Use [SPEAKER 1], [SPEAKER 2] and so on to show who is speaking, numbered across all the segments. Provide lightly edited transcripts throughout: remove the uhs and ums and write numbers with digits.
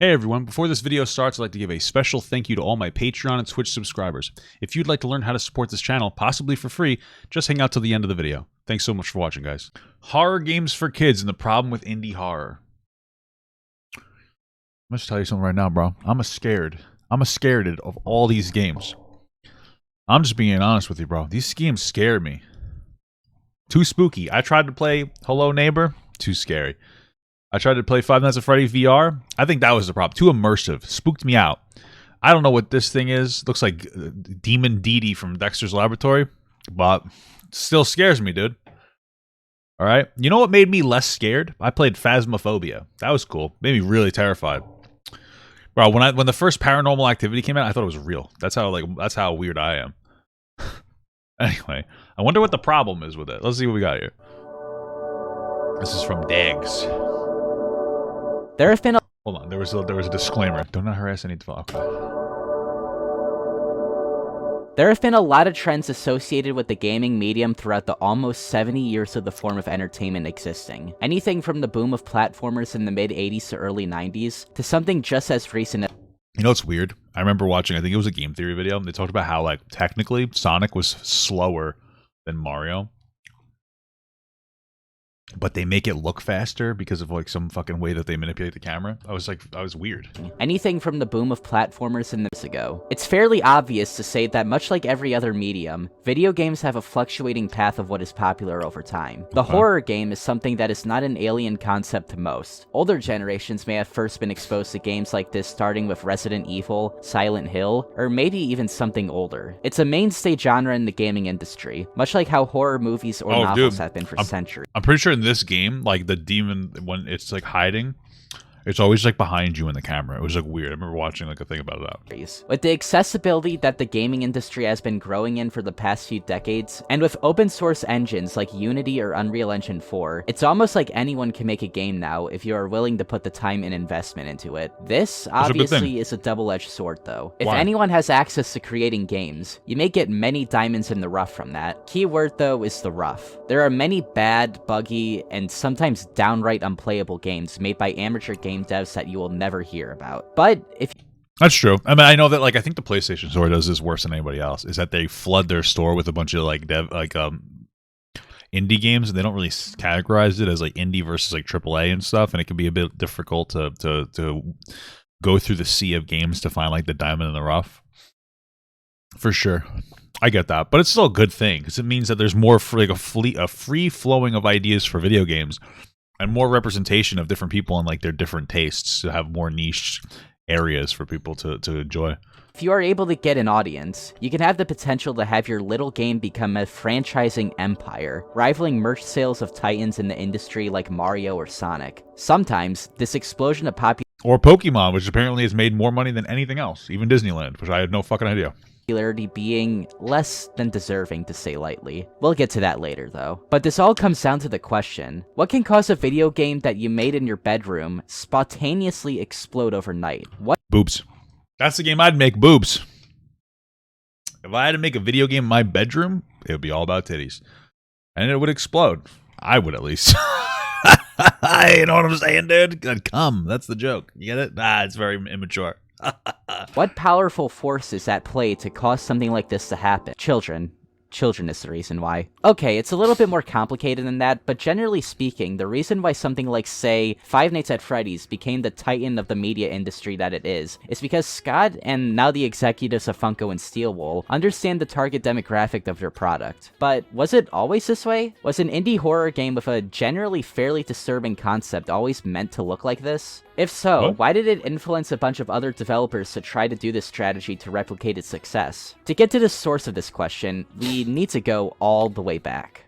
[SPEAKER 1] Hey everyone, before this video starts, I'd like to give a special thank you to all my Patreon and Twitch subscribers. If you'd like to learn how to support this channel, possibly for free, just hang out till the end of the video. Thanks so much for watching, guys. Horror games for kids and the problem with indie horror. I'm gonna tell you something right now, bro. I'm scared of all these games. I'm just being honest with you, bro. These games scare me. Too spooky. I tried to play Hello Neighbor. Too scary. I tried to play Five Nights at Freddy's VR. I think that was the problem. Too immersive. Spooked me out. I don't know what this thing is. Looks like Demon Dee Dee from Dexter's Laboratory. But still scares me, dude. Alright? You know what made me less scared? I played Phasmophobia. That was cool. Made me really terrified. Bro, when the first Paranormal Activity came out, I thought it was real. That's how weird I am. Anyway, I wonder what the problem is with it. Let's see what we got here. This is from Daggz.
[SPEAKER 2] There have been
[SPEAKER 1] Hold on, there was a disclaimer. Do not harass any developer.
[SPEAKER 2] There have been a lot of trends associated with the gaming medium throughout the almost 70 years of the form of entertainment existing. Anything from the boom of platformers in the mid-80s to early 90s, to something just as recent as...
[SPEAKER 1] You know what's weird? I remember watching, I think it was a Game Theory video, and they talked about how, like, technically, Sonic was slower than Mario. But they make it look faster because of like some fucking way that they manipulate the camera. I was weird.
[SPEAKER 2] Anything from the boom of platformers in the years ago. It's fairly obvious to say that much like every other medium, video games have a fluctuating path of what is popular over time. The horror game is something that is not an alien concept to most. Older generations may have first been exposed to games like this starting with Resident Evil, Silent Hill, or maybe even something older. It's a mainstay genre in the gaming industry, much like how horror movies or novels have been for centuries.
[SPEAKER 1] I'm pretty sure in this game, like the demon, when it's like hiding, it's always like behind you in the camera. It was like weird. I remember watching like a thing about that.
[SPEAKER 2] With the accessibility that the gaming industry has been growing in for the past few decades, and with open source engines like Unity or Unreal Engine 4, it's almost like anyone can make a game now if you are willing to put the time and investment into it. This, obviously, is a double-edged sword though. If anyone has access to creating games, you may get many diamonds in the rough from that. Key word though is the rough. There are many bad, buggy, and sometimes downright unplayable games made by amateur game devs that you will never hear about. But if
[SPEAKER 1] That's true. I mean, I know that, like, I think the PlayStation Store does this worse than anybody else, is that they flood their store with a bunch of, like, indie games, and they don't really categorize it as, like, indie versus, like, AAA and stuff, and it can be a bit difficult to go through the sea of games to find, like, the diamond in the rough. For sure. I get that. But it's still a good thing, because it means that there's more, a free flowing of ideas for video games, and more representation of different people and like their different tastes to have more niche areas for people to enjoy.
[SPEAKER 2] If you are able to get an audience, you can have the potential to have your little game become a franchising empire, rivaling merch sales of titans in the industry like Mario or Sonic. Sometimes, this explosion of
[SPEAKER 1] or Pokemon, which apparently has made more money than anything else, even Disneyland, which I had no fucking idea.
[SPEAKER 2] Popularity being less than deserving, to say lightly. We'll get to that later though. But this all comes down to the question, what can cause a video game that you made in your bedroom spontaneously explode overnight? What?
[SPEAKER 1] Boobs. That's the game I'd make, boobs. If I had to make a video game in my bedroom, it would be all about titties. And it would explode. I would, at least. You know what I'm saying, dude? I'd come. That's the joke. You get it? It's very immature.
[SPEAKER 2] What powerful force is at play to cause something like this to happen? Children. Children is the reason why. Okay, it's a little bit more complicated than that, but generally speaking, the reason why something like, say, Five Nights at Freddy's became the titan of the media industry that it is because Scott, and now the executives of Funko and Steelwool, understand the target demographic of their product. But was it always this way? Was an indie horror game with a generally fairly disturbing concept always meant to look like this? If so, why did it influence a bunch of other developers to try to do this strategy to replicate its success? To get to the source of this question, we need to go all the way back.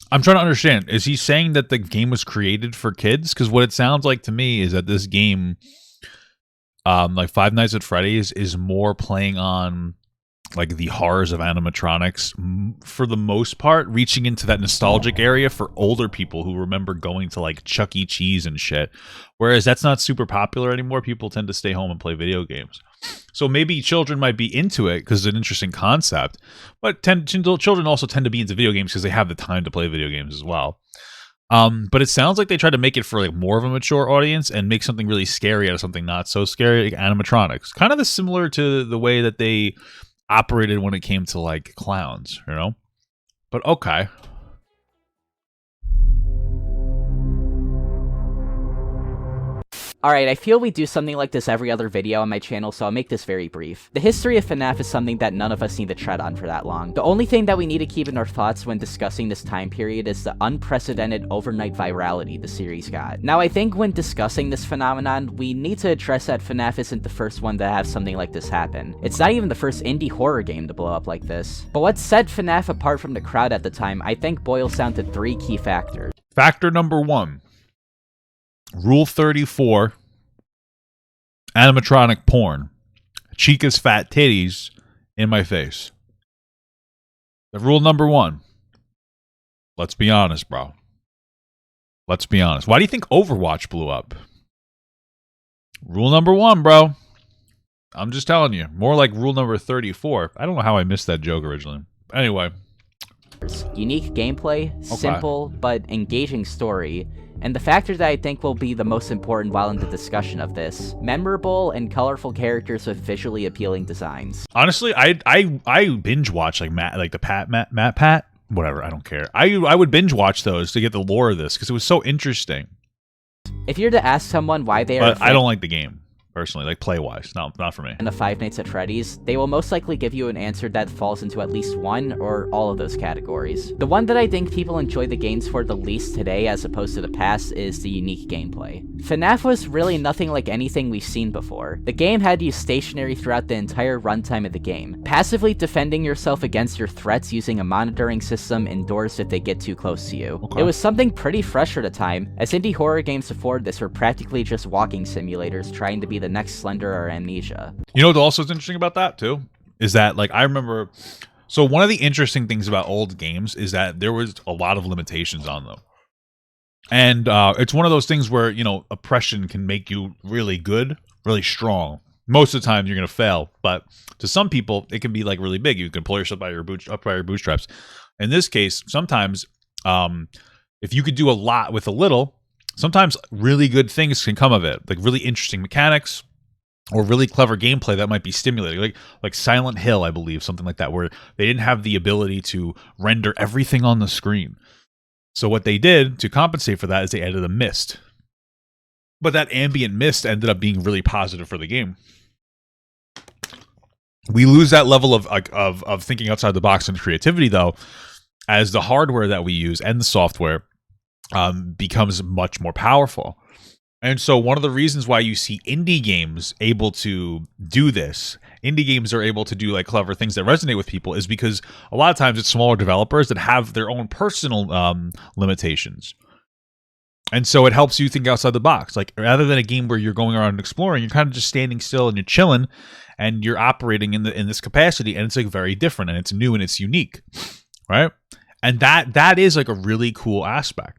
[SPEAKER 1] I'm trying to understand. Is he saying that the game was created for kids? Because what it sounds like to me is that this game, like Five Nights at Freddy's, is more playing on like the horrors of animatronics for the most part, reaching into that nostalgic area for older people who remember going to like Chuck E. Cheese and shit. Whereas that's not super popular anymore. People tend to stay home and play video games. So maybe children might be into it because it's an interesting concept, but children also tend to be into video games because they have the time to play video games as well. But it sounds like they tried to make it for like more of a mature audience and make something really scary out of something not so scary, like animatronics. Kind of similar to the way that they operated when it came to like clowns, you know? But okay.
[SPEAKER 2] Alright, I feel we do something like this every other video on my channel, so I'll make this very brief. The history of FNAF is something that none of us need to tread on for that long. The only thing that we need to keep in our thoughts when discussing this time period is the unprecedented overnight virality the series got. Now, I think when discussing this phenomenon, we need to address that FNAF isn't the first one to have something like this happen. It's not even the first indie horror game to blow up like this. But what set FNAF apart from the crowd at the time, I think boils down to 3 key factors.
[SPEAKER 1] Factor number 1. Rule 34. Animatronic porn. Chica's fat titties in my face. The rule number 1. Let's be honest, bro. Let's be honest. Why do you think Overwatch blew up? Rule number 1, bro. I'm just telling you. More like rule number 34. I don't know how I missed that joke originally. Anyway.
[SPEAKER 2] Unique gameplay, simple but engaging story, and the factor that I think will be the most important while in the discussion of this: memorable and colorful characters with visually appealing designs.
[SPEAKER 1] Honestly, I binge watch like Matt Pat, whatever. I don't care. I would binge watch those to get the lore of this because it was so interesting.
[SPEAKER 2] If you're to ask someone why they are,
[SPEAKER 1] but I don't like the game. Personally, like play-wise, not for me.
[SPEAKER 2] And the Five Nights at Freddy's, they will most likely give you an answer that falls into at least one or all of those categories. The one that I think people enjoy the games for the least today as opposed to the past is the unique gameplay. FNAF was really nothing like anything we've seen before. The game had you stationary throughout the entire runtime of the game, passively defending yourself against your threats using a monitoring system indoors if they get too close to you. Okay. It was something pretty fresh for the time, as indie horror games before this were practically just walking simulators trying to be the next Slender or Amnesia.
[SPEAKER 1] You know what also is interesting about that too? Is that like I remember, so one of the interesting things about old games is that there was a lot of limitations on them. And it's one of those things where, you know, oppression can make you really good, really strong. Most of the time you're going to fail, but to some people it can be like really big. You can pull yourself up by your bootstraps. In this case, sometimes if you could do a lot with a little, sometimes really good things can come of it, like really interesting mechanics or really clever gameplay that might be stimulating, like Silent Hill, I believe, something like that, where they didn't have the ability to render everything on the screen. So what they did to compensate for that is they added a mist. But that ambient mist ended up being really positive for the game. We lose that level of thinking outside the box and creativity, though, as the hardware that we use and the software becomes much more powerful. And so one of the reasons why you see indie games able to do this, indie games are able to do like clever things that resonate with people, is because a lot of times it's smaller developers that have their own personal limitations. And so it helps you think outside the box. Like rather than a game where you're going around and exploring, you're kind of just standing still and you're chilling and you're operating in this capacity, and it's like very different and it's new and it's unique, right? And that is like a really cool aspect.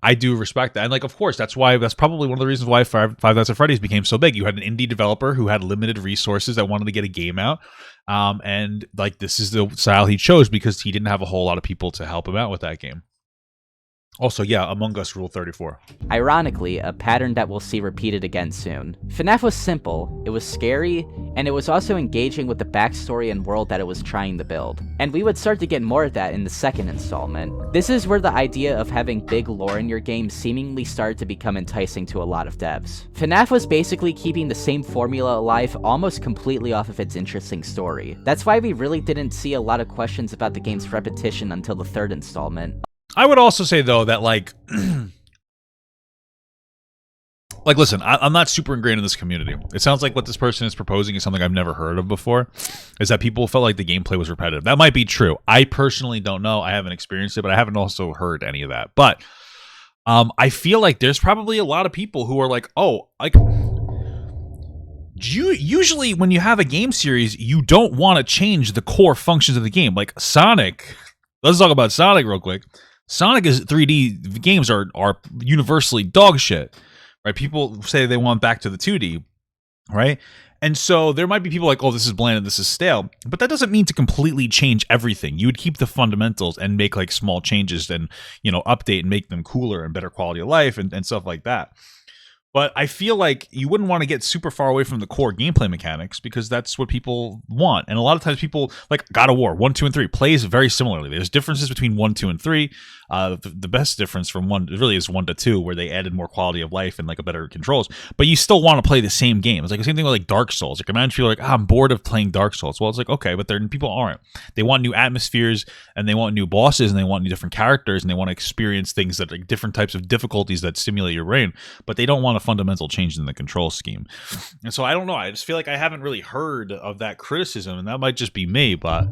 [SPEAKER 1] I do respect that. And like, of course, that's probably one of the reasons why Five Nights at Freddy's became so big. You had an indie developer who had limited resources that wanted to get a game out. And like, this is the style he chose because he didn't have a whole lot of people to help him out with that game. Also, yeah, Among Us Rule 34.
[SPEAKER 2] Ironically, a pattern that we'll see repeated again soon. FNAF was simple, it was scary, and it was also engaging with the backstory and world that it was trying to build. And we would start to get more of that in the second installment. This is where the idea of having big lore in your game seemingly started to become enticing to a lot of devs. FNAF was basically keeping the same formula alive almost completely off of its interesting story. That's why we really didn't see a lot of questions about the game's repetition until the third installment.
[SPEAKER 1] I would also say, though, that, like, listen, I'm not super ingrained in this community. It sounds like what this person is proposing is something I've never heard of before, is that people felt like the gameplay was repetitive. That might be true. I personally don't know. I haven't experienced it, but I haven't also heard any of that. But I feel like there's probably a lot of people who are like, oh, like, usually when you have a game series, you don't want to change the core functions of the game. Like Sonic, let's talk about Sonic real quick. Sonic is 3D games are universally dog shit, right? People say they want back to the 2D. right? And so there might be people like, oh, this is bland and this is stale, but that doesn't mean to completely change everything. You would keep the fundamentals and make like small changes and, you know, update and make them cooler and better quality of life and stuff like that. But I feel like you wouldn't want to get super far away from the core gameplay mechanics because that's what people want. And a lot of times people, like God of War 1, 2, and 3 plays very similarly. There's differences between 1, 2, and 3. The best difference from 1 really is 1 to 2, where they added more quality of life and like a better controls. But you still want to play the same game. It's like the same thing with like Dark Souls. Like imagine people like, I'm bored of playing Dark Souls. Well, it's like, okay, but people aren't. They want new atmospheres and they want new bosses and they want new different characters and they want to experience things that like different types of difficulties that stimulate your brain. But they don't want a fundamental change in the control scheme. And so I don't know. I just feel like I haven't really heard of that criticism, and that might just be me, but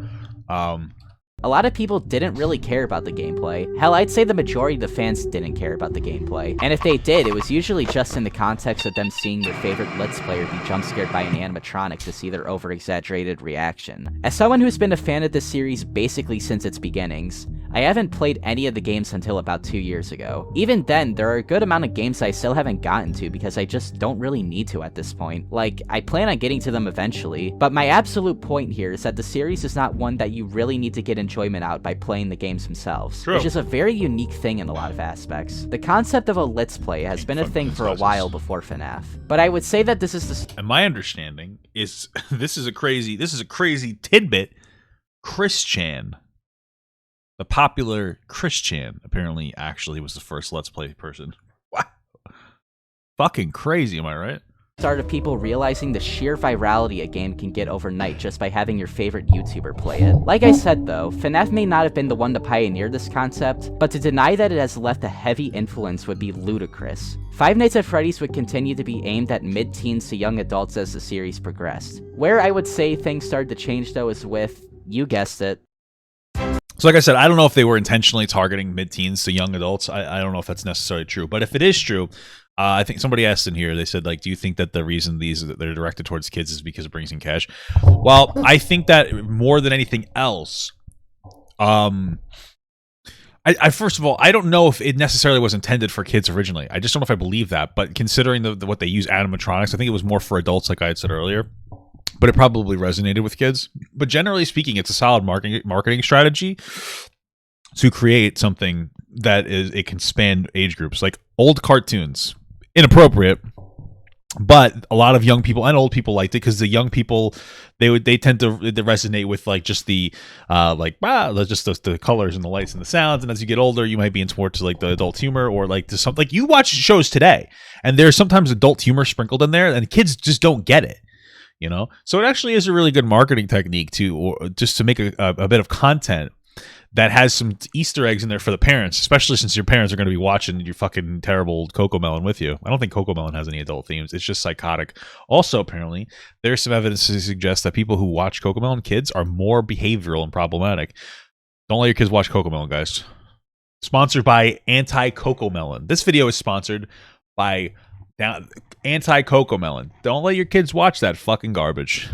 [SPEAKER 2] a lot of people didn't really care about the gameplay. Hell, I'd say the majority of the fans didn't care about the gameplay. And if they did, it was usually just in the context of them seeing their favorite Let's Player be jump-scared by an animatronic to see their over-exaggerated reaction. As someone who's been a fan of this series basically since its beginnings, I haven't played any of the games until about 2 years ago. Even then, there are a good amount of games I still haven't gotten to because I just don't really need to at this point. Like, I plan on getting to them eventually, but my absolute point here is that the series is not one that you really need to get enjoyment out by playing the games themselves,
[SPEAKER 1] True.
[SPEAKER 2] which is a very unique thing in a lot of aspects. The concept of a Let's Play has been a thing for a while before FNAF, but I would say that this is the...
[SPEAKER 1] And my understanding is this is a crazy tidbit. Chris Chan, the popular Chris Chan, apparently actually was the first Let's Play person. Wow. Fucking crazy, am I right?
[SPEAKER 2] Start of people realizing the sheer virality a game can get overnight just by having your favorite YouTuber play it. Like I said though, FNAF may not have been the one to pioneer this concept, but to deny that it has left a heavy influence would be ludicrous. Five Nights at Freddy's would continue to be aimed at mid-teens to young adults as the series progressed. Where I would say things started to change though is with, you guessed it,
[SPEAKER 1] So like I said, I don't know if they were intentionally targeting mid-teens to young adults. I don't know if that's necessarily true. But if it is true, I think somebody asked in here, they said, like, do you think that the reason they're directed towards kids is because it brings in cash? Well, I think that more than anything else, I first of all, I don't know if it necessarily was intended for kids originally. I just don't know if I believe that. But considering what they use animatronics, I think it was more for adults, like I had said earlier. But it probably resonated with kids. But generally speaking, it's a solid marketing strategy to create something that it can span age groups. Like old cartoons, inappropriate, but a lot of young people and old people liked it because the young people they tend to resonate with like just the just the colors and the lights and the sounds. And as you get older, you might be in towards like the adult humor or like to something like you watch shows today, and there's sometimes adult humor sprinkled in there, and kids just don't get it. You know, so it actually is a really good marketing technique just to make a bit of content that has some Easter eggs in there for the parents, especially since your parents are going to be watching your fucking terrible CoComelon with you. I don't think CoComelon has any adult themes. It's just psychotic. Also, apparently, there's some evidence to suggest that people who watch CoComelon, kids, are more behavioral and problematic. Don't let your kids watch CoComelon, guys. Sponsored by Anti-CoComelon. This video is sponsored by Anti-CoComelon. Don't let your kids watch that fucking garbage.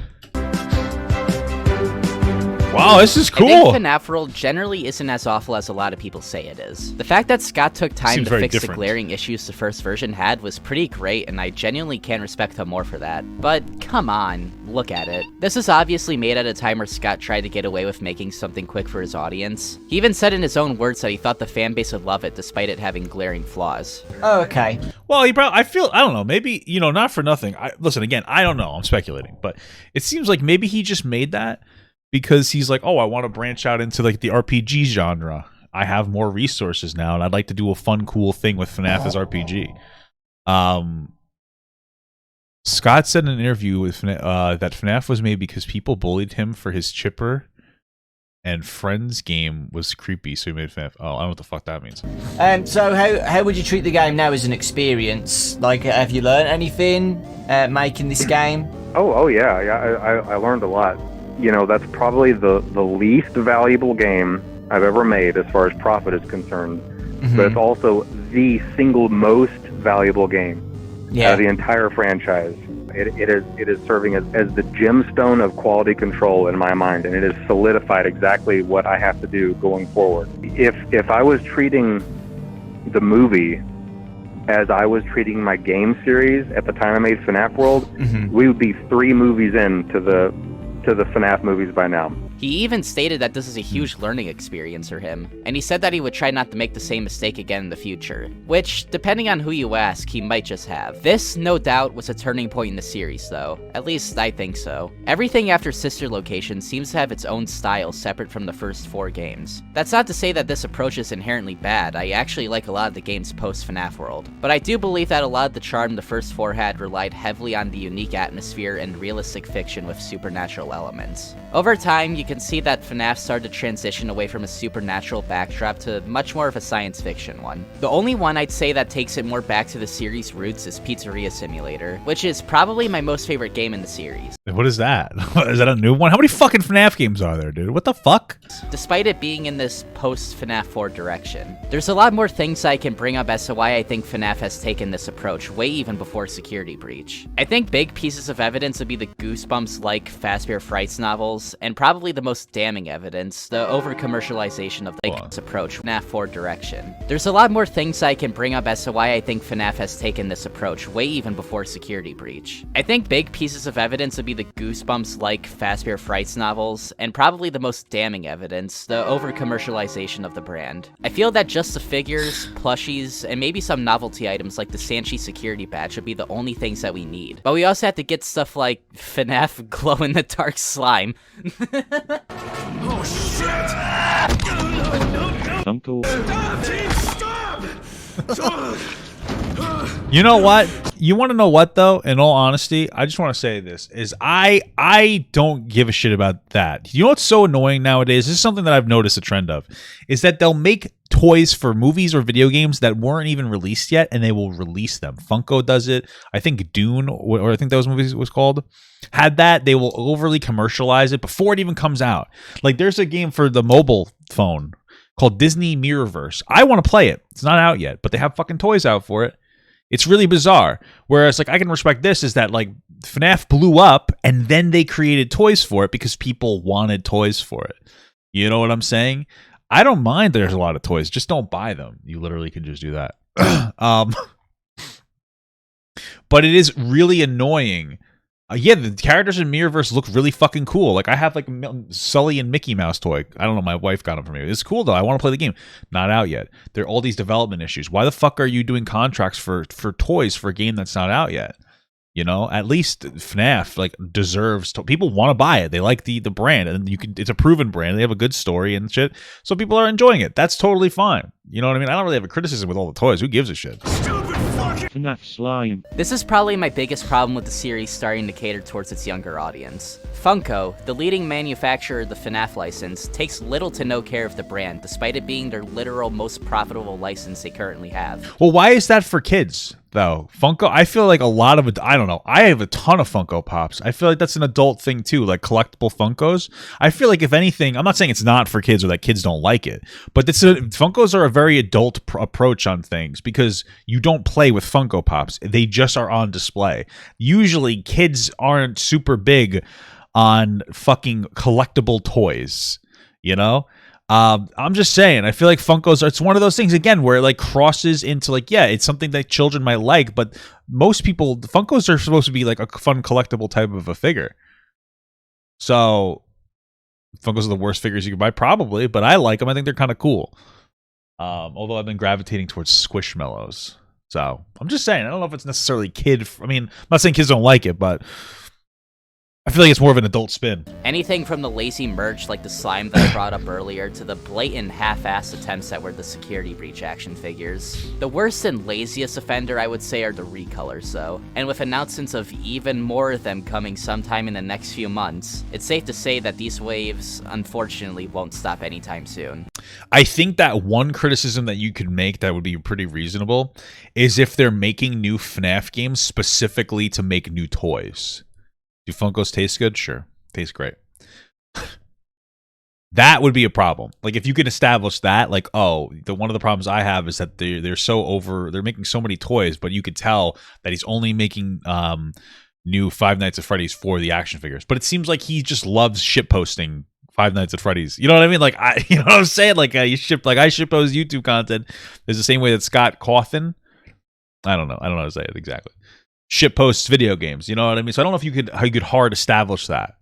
[SPEAKER 1] Wow, this is cool.
[SPEAKER 2] I think FNAF World generally isn't as awful as a lot of people say it is. The fact that Scott took time to fix the glaring issues the first version had was pretty great, and I genuinely can respect him more for that. But come on, look at it. This is obviously made at a time where Scott tried to get away with making something quick for his audience. He even said in his own words that he thought the fanbase would love it despite it having glaring flaws.
[SPEAKER 3] Oh, okay.
[SPEAKER 1] Well, I don't know, maybe, not for nothing. Listen, again, I don't know, I'm speculating, but it seems like maybe he just made that because he's like, oh, I want to branch out into like the RPG genre. I have more resources now, and I'd like to do a fun, cool thing with FNAF as RPG. Scott said in an interview with that FNAF was made because people bullied him for his Chipper and Friends game was creepy, so he made FNAF. Oh, I don't know what the fuck that means.
[SPEAKER 3] So how would you treat the game now as an experience? Like, have you learned anything making this game?
[SPEAKER 4] Oh yeah. I learned a lot. That's probably the least valuable game I've ever made as far as profit is concerned. Mm-hmm. But it's also the single most valuable game out of the entire franchise. It is serving as the gemstone of quality control in my mind, and it has solidified exactly what I have to do going forward. If I was treating the movie as I was treating my game series at the time I made FNAF World,
[SPEAKER 3] Mm-hmm.
[SPEAKER 4] we would be 3 movies into the FNAF movies by now.
[SPEAKER 2] He even stated that this is a huge learning experience for him, and he said that he would try not to make the same mistake again in the future, which, depending on who you ask, he might just have. This, no doubt, was a turning point in the series, though. At least, I think so. Everything after Sister Location seems to have its own style separate from the first 4 games. That's not to say that this approach is inherently bad. I actually like a lot of the games post-FNAF World, but I do believe that a lot of the charm the first 4 had relied heavily on the unique atmosphere and realistic fiction with supernatural elements. Over time, you can see that FNAF started to transition away from a supernatural backdrop to much more of a science fiction one. The only one I'd say that takes it more back to the series' roots is Pizzeria Simulator, which is probably my most favorite game in the series.
[SPEAKER 1] What is that? Is that a new one? How many fucking FNAF games are there, dude? What the fuck?
[SPEAKER 2] Despite it being in this post-FNAF 4 direction. There's a lot more things I can bring up as to why I think FNAF has taken this approach way even before Security Breach. I think big pieces of evidence would be the Goosebumps-like Fazbear Frights novels, and probably the most damning evidence, the over-commercialization of this approach, FNAF 4 direction. There's a lot more things I can bring up as to why I think FNAF has taken this approach way even before Security Breach. I think big pieces of evidence would be the Goosebumps-like Fazbear Frights novels, and probably the most damning evidence, the over-commercialization of the brand. I feel that just the figures, plushies, and maybe some novelty items like the Sanchi security badge would be the only things that we need. But we also have to get stuff like FNAF glow-in-the-dark slime.
[SPEAKER 1] You know what? You want to know what though? In all honesty, I just want to say this: is I don't give a shit about that. You know what's so annoying nowadays? This is something that I've noticed a trend of, is that they'll make toys for movies or video games that weren't even released yet, and they will release them. Funko does it. I think Dune, or I think that was called, had that. They will overly commercialize it before it even comes out. Like there's a game for the mobile phone called Disney Mirrorverse. I want to play it. It's not out yet, but they have fucking toys out for it. It's really bizarre. Whereas, like, I can respect this is that, like, FNAF blew up and then they created toys for it because people wanted toys for it. You know what I'm saying? I don't mind there's a lot of toys. Just don't buy them. You literally can just do that. But it is really annoying. Yeah, the characters in Mirrorverse look really fucking cool. Like, I have, like, Sully and Mickey Mouse toy. I don't know, my wife got them for me. It's cool, though. I want to play the game. Not out yet. There are all these development issues. Why the fuck are you doing contracts for toys for a game that's not out yet? You know, at least FNAF, like, deserves to, people want to buy it. They like the brand, and it's a proven brand. They have a good story and shit, so people are enjoying it. That's totally fine. You know what I mean? I don't really have a criticism with all the toys. Who gives a shit?
[SPEAKER 5] FNAF slime.
[SPEAKER 2] This is probably my biggest problem with the series starting to cater towards its younger audience. Funko, the leading manufacturer of the FNAF license, takes little to no care of the brand, despite it being their literal most profitable license they currently have.
[SPEAKER 1] Well, why is that for kids, though? Funko, I feel like a lot of it, I don't know. I have a ton of Funko Pops. I feel like that's an adult thing, too, like collectible Funkos. I feel like, if anything, I'm not saying it's not for kids or that kids don't like it, but Funkos are a very adult approach on things because you don't play with Funko Pops. They just are on display. Usually, kids aren't super big on fucking collectible toys, you know? I'm just saying, I feel like Funkos, it's one of those things, again, where it like crosses into like, yeah, it's something that children might like, but most people, Funkos are supposed to be like a fun collectible type of a figure. So, Funkos are the worst figures you can buy, probably, but I like them. I think they're kind of cool. Although I've been gravitating towards Squishmallows. So, I'm just saying, I don't know if it's necessarily I mean, I'm not saying kids don't like it, but I feel like it's more of an adult spin.
[SPEAKER 2] Anything from the lazy merch like the slime that I brought up earlier to the blatant half-assed attempts that were the Security Breach action figures. The worst and laziest offender I would say are the recolors though, and with announcements of even more of them coming sometime in the next few months, it's safe to say that these waves unfortunately won't stop anytime soon.
[SPEAKER 1] I think that one criticism that you could make that would be pretty reasonable is if they're making new FNAF games specifically to make new toys. Do Funkos taste good? Sure. Taste great. That would be a problem. Like, if you can establish that, like, oh, one of the problems I have is that they're making so many toys, but you could tell that he's only making new Five Nights at Freddy's for the action figures. But it seems like he just loves shitposting Five Nights at Freddy's. You know what I mean? Like, you know what I'm saying? Like, I ship those YouTube content. There's the same way that Scott Cawthon I don't know. I don't know how to say it exactly. Shit posts video games. You know what I mean? So I don't know if how you could hard establish that.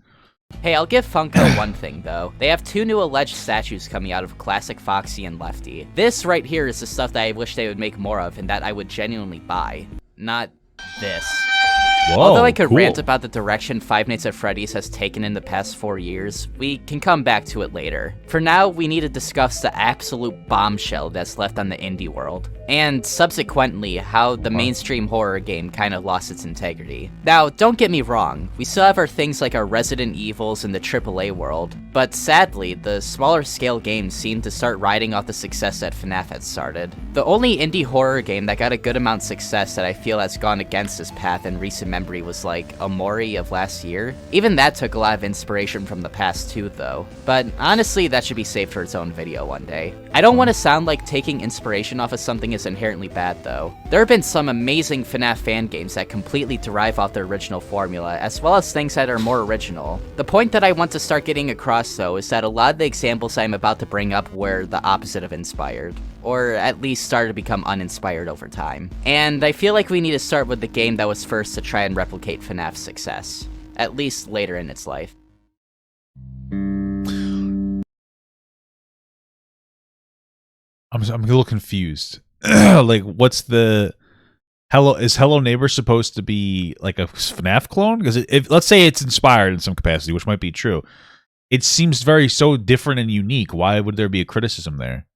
[SPEAKER 2] Hey, I'll give Funko one thing, though. They have 2 new alleged statues coming out of Classic Foxy and Lefty. This right here is the stuff that I wish they would make more of and that I would genuinely buy. Not this.
[SPEAKER 1] Whoa,
[SPEAKER 2] Although I could
[SPEAKER 1] cool.
[SPEAKER 2] rant about the direction Five Nights at Freddy's has taken in the past 4 years, we can come back to it later. For now, we need to discuss the absolute bombshell that's left on the indie world, and subsequently, how the mainstream horror game kind of lost its integrity. Now, don't get me wrong, we still have our things like our Resident Evils in the AAA world, but sadly, the smaller scale games seem to start riding off the success that FNAF had started. The only indie horror game that got a good amount of success that I feel has gone against this path in recent memory was like Amori of last year. Even that took a lot of inspiration from the past too, though. But honestly, that should be saved for its own video one day. I don't want to sound like taking inspiration off of something is inherently bad, though. There have been some amazing FNAF fan games that completely derive off their original formula, as well as things that are more original. The point that I want to start getting across, though, is that a lot of the examples I'm about to bring up were the opposite of inspired, or at least started to become uninspired over time. And I feel like we need to start with the game that was first to try and replicate FNAF's success, at least later in its life.
[SPEAKER 1] I'm a little confused. Like, what's the Hello Neighbor supposed to be like a FNAF clone? Because if let's say it's inspired in some capacity, which might be true, it seems so different and unique. Why would there be a criticism there?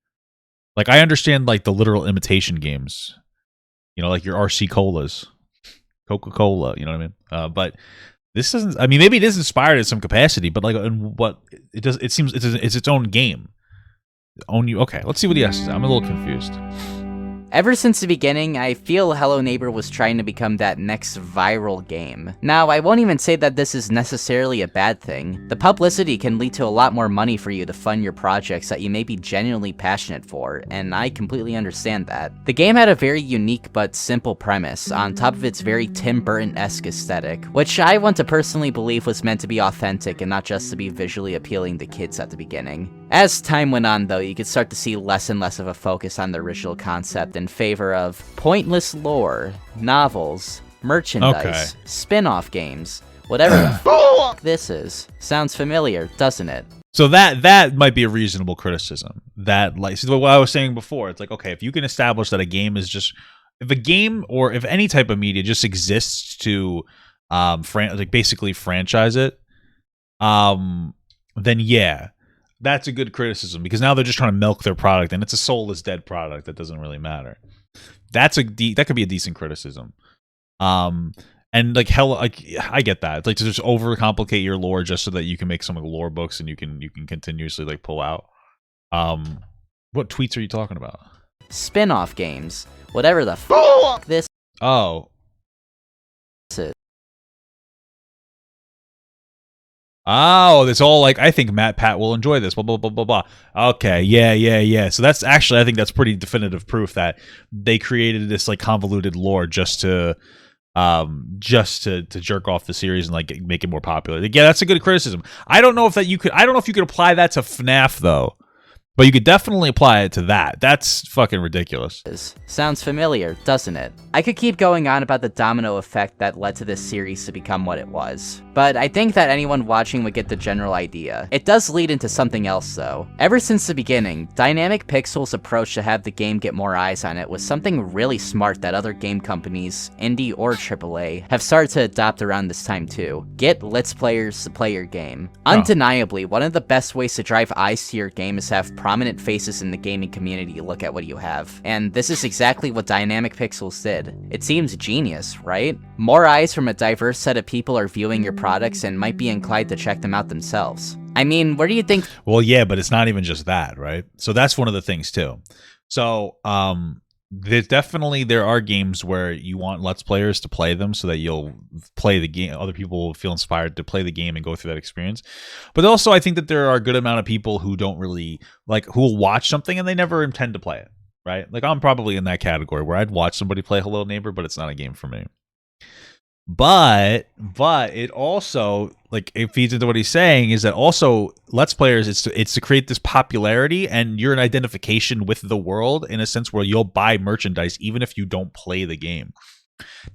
[SPEAKER 1] Like, I understand like the literal imitation games, you know, like your RC Colas, Coca-Cola. You know what I mean? But this doesn't. I mean, maybe it is inspired in some capacity, but like, in what it does, it seems it's its own game. Okay, let's see what he has to say. I'm a little confused.
[SPEAKER 2] Ever since the beginning, I feel Hello Neighbor was trying to become that next viral game. Now, I won't even say that this is necessarily a bad thing. The publicity can lead to a lot more money for you to fund your projects that you may be genuinely passionate for, and I completely understand that. The game had a very unique but simple premise, on top of its very Tim Burton-esque aesthetic, which I want to personally believe was meant to be authentic and not just to be visually appealing to kids at the beginning. As time went on, though, you could start to see less and less of a focus on the original concept in favor of pointless lore, novels, merchandise, spin-off games, whatever the fuck this is. Sounds familiar, doesn't it?
[SPEAKER 1] So that might be a reasonable criticism. That, like, see what I was saying before, it's like, okay, if you can establish that a game is just, if a game or if any type of media just exists to like basically franchise it, then yeah, that's a good criticism, because now they're just trying to milk their product, and it's a soulless dead product that doesn't really matter. That could be a decent criticism. And like, hell, like, I get that. It's like to just overcomplicate your lore just so that you can make some like lore books and you can continuously like pull out. What tweets are you talking about?
[SPEAKER 2] Spin-off games, whatever the fuck this
[SPEAKER 1] Oh.
[SPEAKER 2] is.
[SPEAKER 1] Oh, it's all like, I think Pat will enjoy this, blah, blah, blah, blah, blah. Okay, yeah. So that's actually, I think that's pretty definitive proof that they created this like convoluted lore just to jerk off the series and like make it more popular. Yeah, that's a good criticism. I don't know if you could apply that to FNAF though. But you could definitely apply it to that. That's fucking ridiculous.
[SPEAKER 2] Sounds familiar, doesn't it? I could keep going on about the domino effect that led to this series to become what it was, but I think that anyone watching would get the general idea. It does lead into something else though. Ever since the beginning, Dynamic Pixel's approach to have the game get more eyes on it was something really smart that other game companies, indie or AAA, have started to adopt around this time too. Get Let's Players to play your game. Undeniably, one of the best ways to drive eyes to your game is to have prominent faces in the gaming community look at what you have. And this is exactly what Dynamic Pixels did. It seems genius, right? More eyes from a diverse set of people are viewing your products and might be inclined to check them out themselves. I mean, where do you think—
[SPEAKER 1] Well, yeah, but it's not even just that, right? So that's one of the things too. So, there are games where you want Let's Players to play them so that you'll play the game. Other people will feel inspired to play the game and go through that experience. But also, I think that there are a good amount of people who don't really who will watch something and they never intend to play it, right? Like, I'm probably in that category where I'd watch somebody play Hello Neighbor, but it's not a game for me. But it also, like, it feeds into what he's saying is that also Let's Players, it's to create this popularity, and you're an identification with the world in a sense where you'll buy merchandise even if you don't play the game.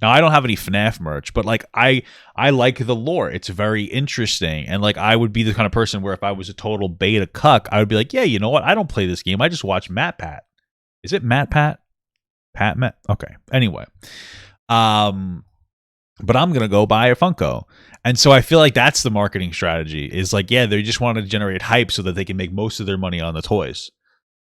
[SPEAKER 1] Now, I don't have any FNAF merch, but like I like the lore. It's very interesting, and like I would be the kind of person where if I was a total beta cuck, I would be like, yeah, you know what? I don't play this game. I just watch Matt Pat. Is it Matt Pat? Pat Matt? Okay. Anyway, but I'm gonna go buy a Funko, and so I feel like that's the marketing strategy. Is like, yeah, they just want to generate hype so that they can make most of their money on the toys.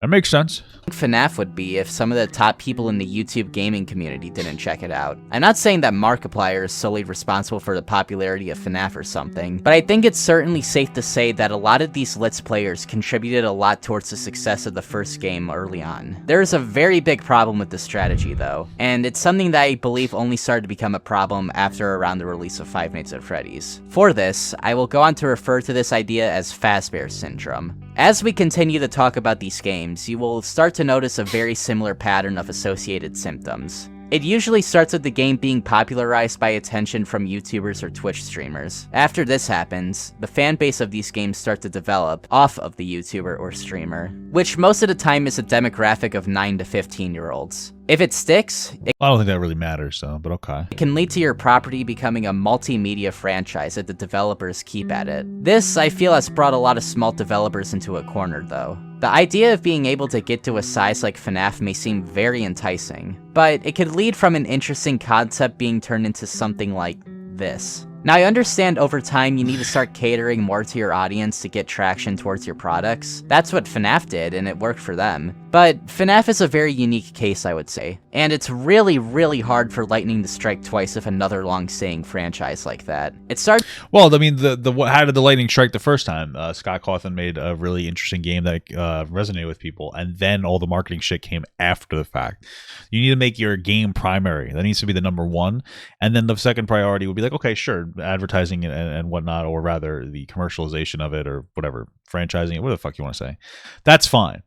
[SPEAKER 1] That makes sense.
[SPEAKER 2] FNAF would be if some of the top people in the YouTube gaming community didn't check it out. I'm not saying that Markiplier is solely responsible for the popularity of FNAF or something, but I think it's certainly safe to say that a lot of these Let's Players contributed a lot towards the success of the first game early on. There's a very big problem with this strategy though, and it's something that I believe only started to become a problem after around the release of Five Nights at Freddy's. For this, I will go on to refer to this idea as Fazbear Syndrome. As we continue to talk about these games, you will start to notice a very similar pattern of associated symptoms. It usually starts with the game being popularized by attention from YouTubers or Twitch streamers. After this happens, the fan base of these games start to develop off of the YouTuber or streamer, which most of the time is a demographic of 9 to 15-year-olds. If it sticks,
[SPEAKER 1] I don't think that really matters, though, but okay.
[SPEAKER 2] It can lead to your property becoming a multimedia franchise if the developers keep at it. This, I feel, has brought a lot of small developers into a corner, though. The idea of being able to get to a size like FNAF may seem very enticing, but it could lead from an interesting concept being turned into something like this. Now, I understand over time you need to start catering more to your audience to get traction towards your products. That's what FNAF did, and it worked for them. But FNAF is a very unique case, I would say. And it's really, really hard for lightning to strike twice with another long-staying franchise like that. It started...
[SPEAKER 1] Well, I mean, how did the lightning strike the first time? Scott Cawthon made a really interesting game that resonated with people, and then all the marketing shit came after the fact. You need to make your game primary. That needs to be the number one. And then the second priority would be like, okay, sure, advertising and whatnot, or rather the commercialization of it, or whatever, franchising it, whatever the fuck you want to say. That's fine.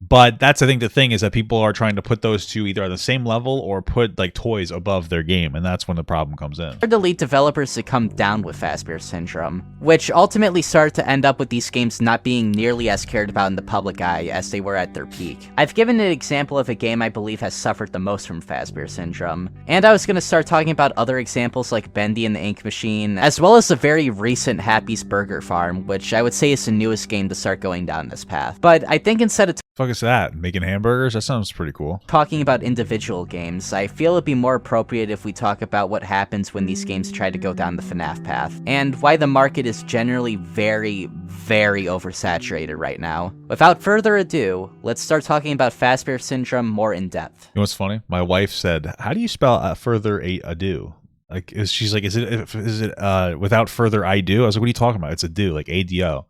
[SPEAKER 1] But that's, I think, the thing is that people are trying to put those two either on the same level or put like toys above their game, and that's when the problem comes in.
[SPEAKER 2] To lead developers to come down with Fazbear Syndrome, which ultimately started to end up with these games not being nearly as cared about in the public eye as they were at their peak. I've given an example of a game I believe has suffered the most from Fazbear Syndrome, and I was going to start talking about other examples like Bendy and the Ink Machine, as well as the very recent Happy's Burger Farm, which I would say is the newest game to start going down this path. But I think instead of
[SPEAKER 1] Fuck is that? Making hamburgers? That sounds pretty cool.
[SPEAKER 2] talking about individual games, I feel it'd be more appropriate if we talk about what happens when these games try to go down the FNAF path, and why the market is generally very, very oversaturated right now. Without further ado, let's start talking about Fazbear Syndrome more in depth.
[SPEAKER 1] You know what's funny? My wife said, "How do you spell further ado?" Like, she's like, "Is it without further I do?" I was like, "What are you talking about? It's ado, like ADO."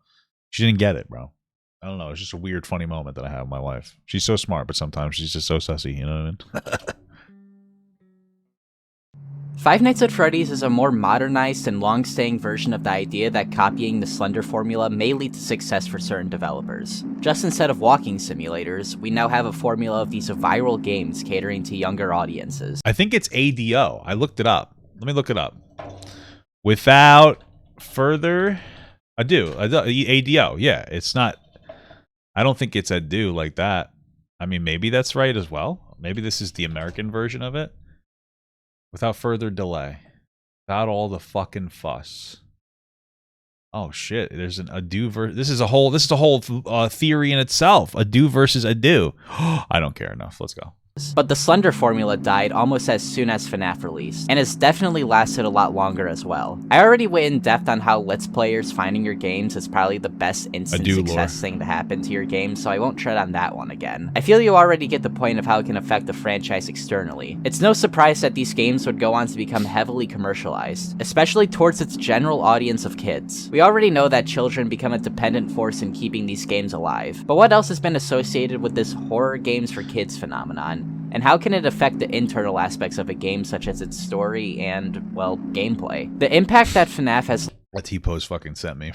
[SPEAKER 1] She didn't get it, bro. I don't know. It's just a weird, funny moment that I have with my wife. She's so smart, but sometimes she's just so sussy. You know what I mean?
[SPEAKER 2] Five Nights at Freddy's is a more modernized and long-staying version of the idea that copying the Slender formula may lead to success for certain developers. Just instead of walking simulators, we now have a formula of these viral games catering to younger audiences.
[SPEAKER 1] I think it's ADO. I looked it up. Let me look it up. Without further ado. ADO. Yeah, it's not. I don't think it's ado like that. I mean, maybe that's right as well. Maybe this is the American version of it. Without further delay. Without all the fucking fuss. Oh shit! There's an ado This is a whole theory in itself. Ado versus ado. I don't care enough. Let's go.
[SPEAKER 2] But the Slender formula died almost as soon as FNAF released, and has definitely lasted a lot longer as well. I already went in depth on how Let's Players finding your games is probably the best instant success thing to happen to your game, so I won't tread on that one again. I feel you already get the point of how it can affect the franchise externally. It's no surprise that these games would go on to become heavily commercialized, especially towards its general audience of kids. We already know that children become a dependent force in keeping these games alive, but what else has been associated with this horror games for kids phenomenon? And how can it affect the internal aspects of a game such as its story and, well, gameplay? The impact that FNAF has...
[SPEAKER 1] A T-Pose fucking sent me.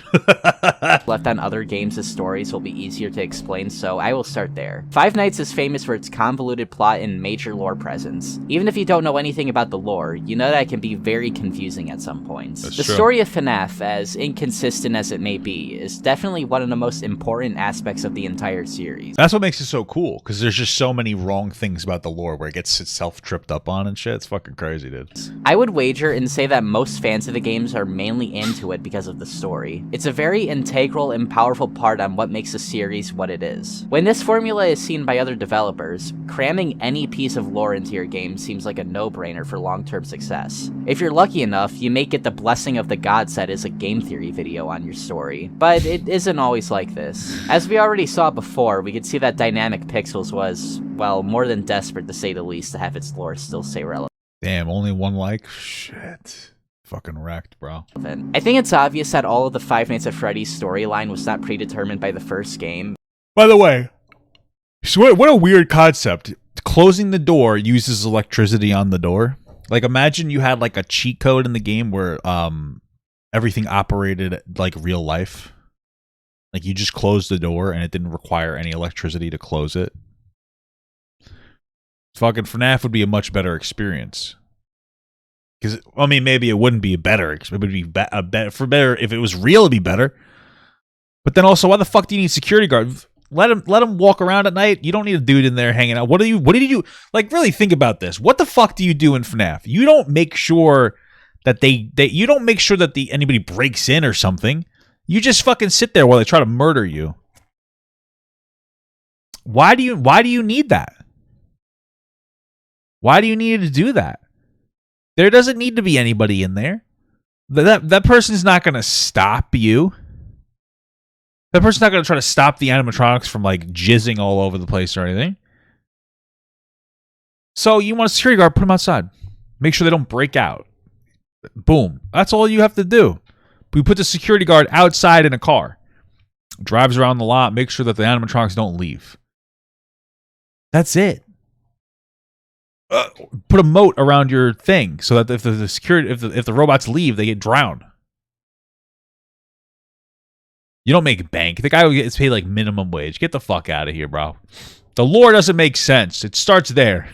[SPEAKER 2] left on other games' stories will be easier to explain, so I will start there. Five Nights is famous for its convoluted plot and major lore presence. Even if you don't know anything about the lore, you know that it can be very confusing at some points.
[SPEAKER 1] That's
[SPEAKER 2] the
[SPEAKER 1] true.
[SPEAKER 2] story of Fnaf, as inconsistent as it may be, is definitely one of the most important aspects of the entire series.
[SPEAKER 1] That's what makes it so cool, because there's just so many wrong things about the lore where it gets itself tripped up on and shit. It's fucking crazy, dude.
[SPEAKER 2] I would wager and say that most fans of the games are mainly into it because of the story. It's a very integral and powerful part on what makes the series what it is. When this formula is seen by other developers, cramming any piece of lore into your game seems like a no-brainer for long-term success. If you're lucky enough, you may get the blessing of the gods that is a game theory video on your story, but it isn't always like this. As we already saw before, we could see that Dynamic Pixels was, well, more than desperate to say the least to have its lore still stay relevant.
[SPEAKER 1] Damn, only one like? Shit. Fucking wrecked, bro.
[SPEAKER 2] I think it's obvious that all of the Five Nights at Freddy's storyline was not predetermined by the first game.
[SPEAKER 1] By the way, so what a weird concept. Closing the door uses electricity on the door. Like, imagine you had like a cheat code in the game where everything operated like real life. Like, you just closed the door and it didn't require any electricity to close it. Fucking FNAF would be a much better experience. Because, I mean, maybe it wouldn't be a better. It would be better if it was real. It'd be better. But then also, why the fuck do you need security guard? Let him walk around at night. You don't need a dude in there hanging out. What did you do? Like, really think about this. What the fuck do you do in FNAF? You don't make sure that you don't make sure that anybody breaks in or something. You just fucking sit there while they try to murder you. Why do you need that? Why do you need to do that? There doesn't need to be anybody in there. That person's not going to stop you. That person's not going to try to stop the animatronics from, like, jizzing all over the place or anything. So you want a security guard, put them outside. Make sure they don't break out. Boom. That's all you have to do. We put the security guard outside in a car. Drives around the lot, make sure that the animatronics don't leave. That's it. Put a moat around your thing so that if the robots leave, they get drowned. You don't make bank. The guy who gets paid like minimum wage. Get the fuck out of here, bro. The lore doesn't make sense. It starts there.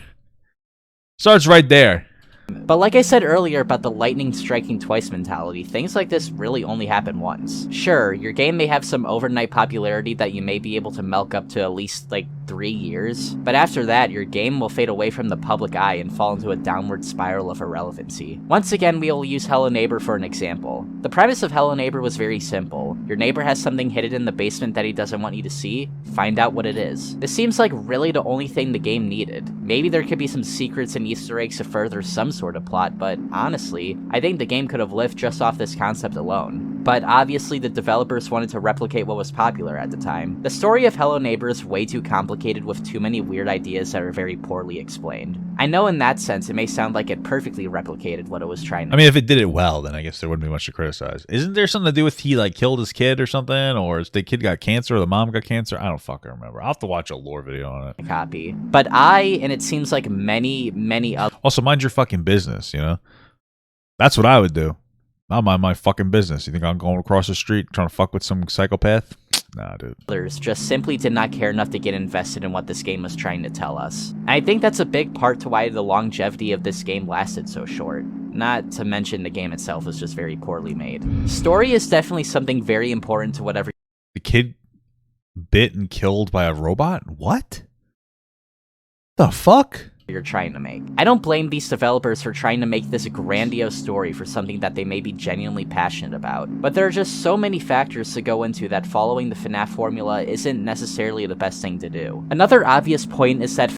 [SPEAKER 1] Starts right there.
[SPEAKER 2] But like I said earlier about the lightning striking twice mentality, things like this really only happen once. Sure, your game may have some overnight popularity that you may be able to milk up to at least, like, 3 years, but after that, your game will fade away from the public eye and fall into a downward spiral of irrelevancy. Once again, we will use Hello Neighbor for an example. The premise of Hello Neighbor was very simple. Your neighbor has something hidden in the basement that he doesn't want you to see, find out what it is. This seems like really the only thing the game needed. Maybe there could be some secrets and Easter eggs to further some sort of plot, but honestly, I think the game could have lived just off this concept alone. But obviously the developers wanted to replicate what was popular at the time. The story of Hello Neighbor is way too complicated with too many weird ideas that are very poorly explained. I know in that sense it may sound like it perfectly replicated what it was trying to
[SPEAKER 1] I mean, if it did it well, then I guess there wouldn't be much to criticize. Isn't there something to do with he, like, killed his kid or something? Or the kid got cancer or the mom got cancer? I don't fucking remember. I'll have to watch a lore video on it.
[SPEAKER 2] copy. But and it seems like many other
[SPEAKER 1] Also, mind your fucking business, you know? That's what I would do. I'll mind my fucking business. You think I'm going across the street trying to fuck with some psychopath? Nah, dude.
[SPEAKER 2] others just simply did not care enough to get invested in what this game was trying to tell us. And I think that's a big part to why the longevity of this game lasted so short. Not to mention the game itself was just very poorly made. Story is definitely something very important to whatever
[SPEAKER 1] The kid bit and killed by a robot? What? The fuck?
[SPEAKER 2] you're trying to make. I don't blame these developers for trying to make this grandiose story for something that they may be genuinely passionate about, but there are just so many factors to go into that following the FNAF formula isn't necessarily the best thing to do. Another obvious point is that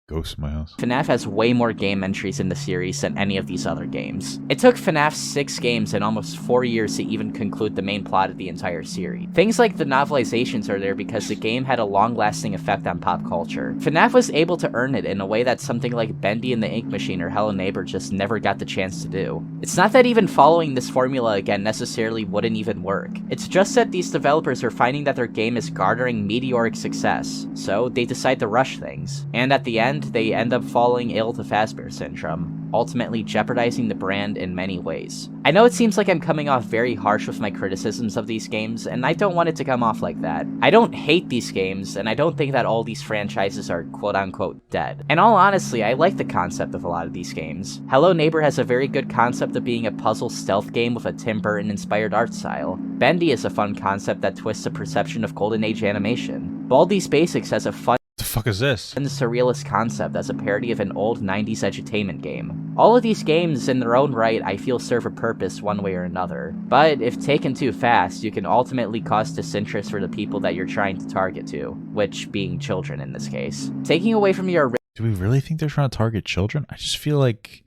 [SPEAKER 1] Ghost in my house.
[SPEAKER 2] FNAF has way more game entries in the series than any of these other games. It took FNAF 6 games and almost 4 years to even conclude the main plot of the entire series. Things like the novelizations are there because the game had a long-lasting effect on pop culture. FNAF was able to earn it in a way that something like Bendy and the Ink Machine or Hello Neighbor just never got the chance to do. It's not that even following this formula again necessarily wouldn't even work. It's just that these developers are finding that their game is garnering meteoric success, so they decide to rush things. And at the end, they end up falling ill to Fazbear syndrome. ultimately jeopardizing the brand in many ways. I know it seems like I'm coming off very harsh with my criticisms of these games, and I don't want it to come off like that. I don't hate these games, and I don't think that all these franchises are quote-unquote dead. In all honesty, I like the concept of a lot of these games. Hello Neighbor has a very good concept of being a puzzle stealth game with a Tim Burton-inspired art style. Bendy is a fun concept that twists the perception of Golden Age animation. Baldi's Basics has a fun
[SPEAKER 1] The fuck is this?
[SPEAKER 2] and surrealist concept as a parody of an old 90s edutainment game. All of these games in their own right I feel serve a purpose one way or another, but if taken too fast, you can ultimately cause disinterest for the people that you're trying to target to, which being children in this case. Taking away from your
[SPEAKER 1] Do we really think they're trying to target children? I just feel like...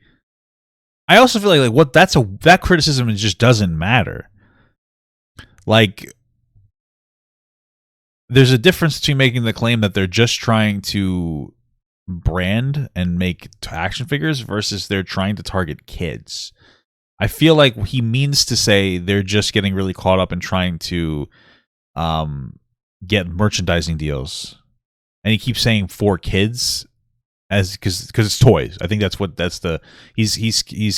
[SPEAKER 1] I also feel like what that criticism just doesn't matter. Like, there's a difference between making the claim that they're just trying to brand and make action figures versus they're trying to target kids. I feel like he means to say they're just getting really caught up in trying to get merchandising deals, and he keeps saying for kids as because it's toys. I think he's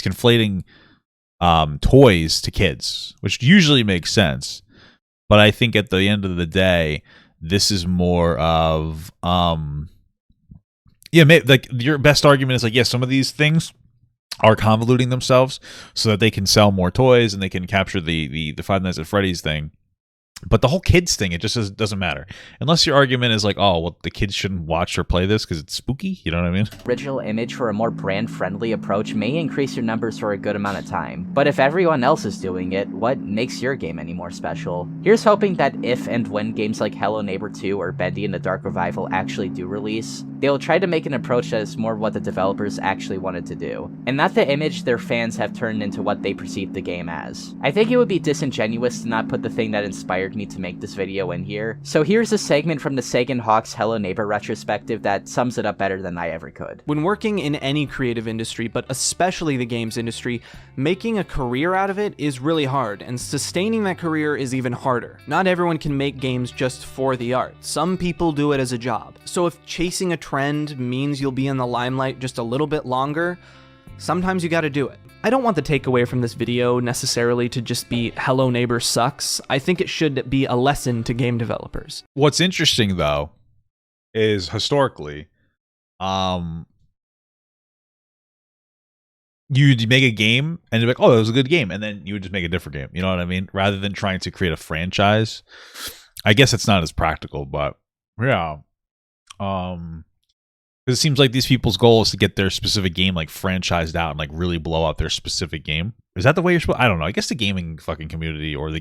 [SPEAKER 1] conflating toys to kids, which usually makes sense. But I think at the end of the day, this is more of maybe, like, your best argument is like, yes, some of these things are convoluting themselves so that they can sell more toys and they can capture the Five Nights at Freddy's thing. But the whole kids thing, it just doesn't matter. Unless your argument is like, oh, well, the kids shouldn't watch or play this because it's spooky. You know what I mean?
[SPEAKER 2] original image for a more brand-friendly approach may increase your numbers for a good amount of time. But if everyone else is doing it, what makes your game any more special? Here's hoping that if and when games like Hello Neighbor 2 or Bendy and the Dark Revival actually do release, they'll try to make an approach that is more what the developers actually wanted to do, and not the image their fans have turned into what they perceive the game as. I think it would be disingenuous to not put the thing that inspired me to make this video in here, so here's a segment from the Sagan Hawk's Hello Neighbor retrospective that sums it up better than I ever could.
[SPEAKER 6] When working in any creative industry, but especially the games industry, making a career out of it is really hard, and sustaining that career is even harder. Not everyone can make games just for the art. Some people do it as a job. So if chasing a trend means you'll be in the limelight just a little bit longer, sometimes you gotta do it. I don't want the takeaway from this video necessarily to just be Hello Neighbor sucks. I think it should be a lesson to game developers.
[SPEAKER 1] What's interesting, though, is historically, you'd make a game and you'd be like, oh, it was a good game, and then you would just make a different game. You know what I mean? Rather than trying to create a franchise. I guess it's not as practical, but yeah. Because it seems like these people's goal is to get their specific game like franchised out and like really blow up their specific game. Is that the way you're supposed? I don't know. I guess the gaming fucking community or the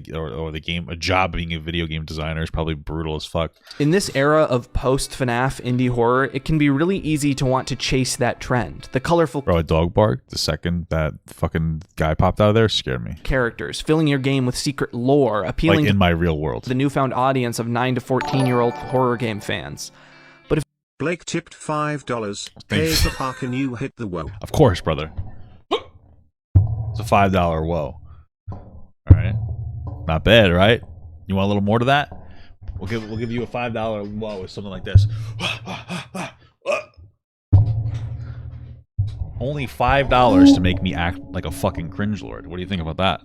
[SPEAKER 1] game, a job being a video game designer is probably brutal as fuck.
[SPEAKER 6] In this era of post-FNAF indie horror, it can be really easy to want to chase that trend. The colorful
[SPEAKER 1] Bro, a dog barked the second that fucking guy popped out of there, scared me.
[SPEAKER 6] characters, filling your game with secret lore, appealing
[SPEAKER 1] Like in
[SPEAKER 6] to
[SPEAKER 1] my real world.
[SPEAKER 6] the newfound audience of 9 to 14-year-old horror game fans.
[SPEAKER 7] Blake tipped $5. Pay for park and you hit the whoa.
[SPEAKER 1] Of course, brother. It's a $5 whoa. All right, not bad, right? You want a little more to that? We'll give you a $5 whoa or something like this. Only $5 to make me act like a fucking cringe lord. What do you think about that?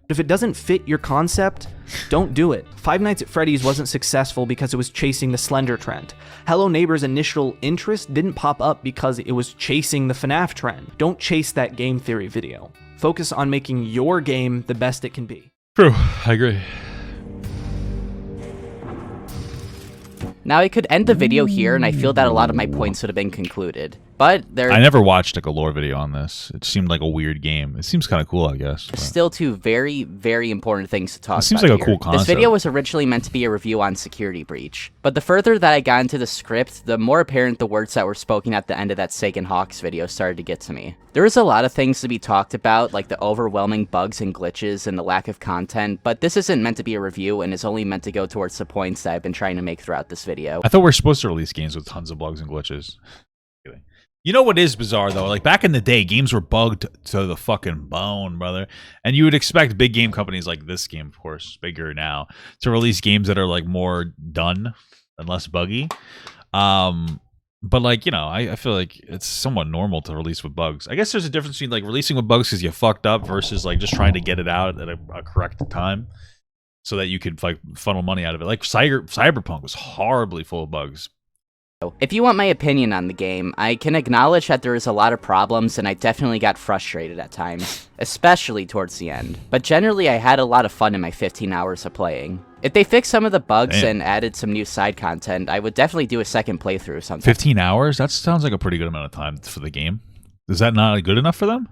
[SPEAKER 6] If it doesn't fit your concept, don't do it. Five Nights at Freddy's wasn't successful because it was chasing the Slender trend. Hello Neighbor's initial interest didn't pop up because it was chasing the FNAF trend. Don't chase that game theory video. Focus on making your game the best it can be.
[SPEAKER 1] True, I agree.
[SPEAKER 2] Now I could end the video here, and I feel that a lot of my points would have been concluded. But there
[SPEAKER 1] I never watched like a lore video on this. It seemed like a weird game. It seems kind of cool, I guess.
[SPEAKER 2] are
[SPEAKER 1] but-
[SPEAKER 2] still two very, very important things to talk about.
[SPEAKER 1] It seems like a
[SPEAKER 2] here.
[SPEAKER 1] cool concept.
[SPEAKER 2] This video was originally meant to be a review on Security Breach. But the further that I got into the script, the more apparent the words that were spoken at the end of that Sagan Hawks video started to get to me. There was a lot of things to be talked about, like the overwhelming bugs and glitches and the lack of content, but this isn't meant to be a review and is only meant to go towards the points that I've been trying to make throughout this video.
[SPEAKER 1] I thought we were supposed to release games with tons of bugs and glitches. You know what is bizarre, though? Like, back in the day, games were bugged to the fucking bone, brother. And you would expect big game companies like this game, of course, bigger now, to release games that are, like, more done and less buggy. But like, you know, I feel like it's somewhat normal to release with bugs. I guess there's a difference between like releasing with bugs because you fucked up versus like just trying to get it out at a correct time so that you could like funnel money out of it. Like Cyberpunk was horribly full of bugs.
[SPEAKER 2] If you want my opinion on the game, I can acknowledge that there is a lot of problems and I definitely got frustrated at times, especially towards the end. But generally I had a lot of fun in my 15 hours of playing. If they fixed some of the bugs and added some new side content, I would definitely do a second playthrough or something.
[SPEAKER 1] 15 hours? That sounds like a pretty good amount of time for the game. Is that not good enough for them?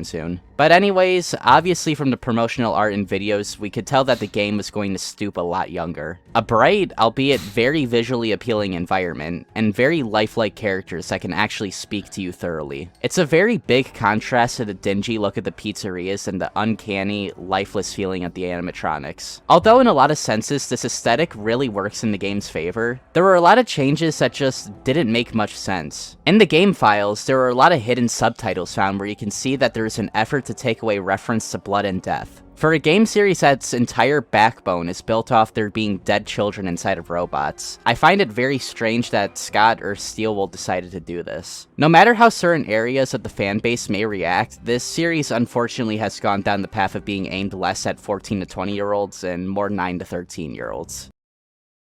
[SPEAKER 2] Soon. But anyways, obviously from the promotional art and videos, we could tell that the game was going to stoop a lot younger. A bright, albeit very visually appealing environment, and very lifelike characters that can actually speak to you thoroughly. It's a very big contrast to the dingy look of the pizzerias and the uncanny, lifeless feeling of the animatronics. Although in a lot of senses, this aesthetic really works in the game's favor, there were a lot of changes that just didn't make much sense. In the game files, there were a lot of hidden subtitles found where you can see that there's an effort to take away reference to blood and death. For a game series that's entire backbone is built off there being dead children inside of robots, I find it very strange that Scott or Steelwool decided to do this. No matter how certain areas of the fanbase may react, this series unfortunately has gone down the path of being aimed less at 14 to 20-year-olds and more 9 to 13-year-olds.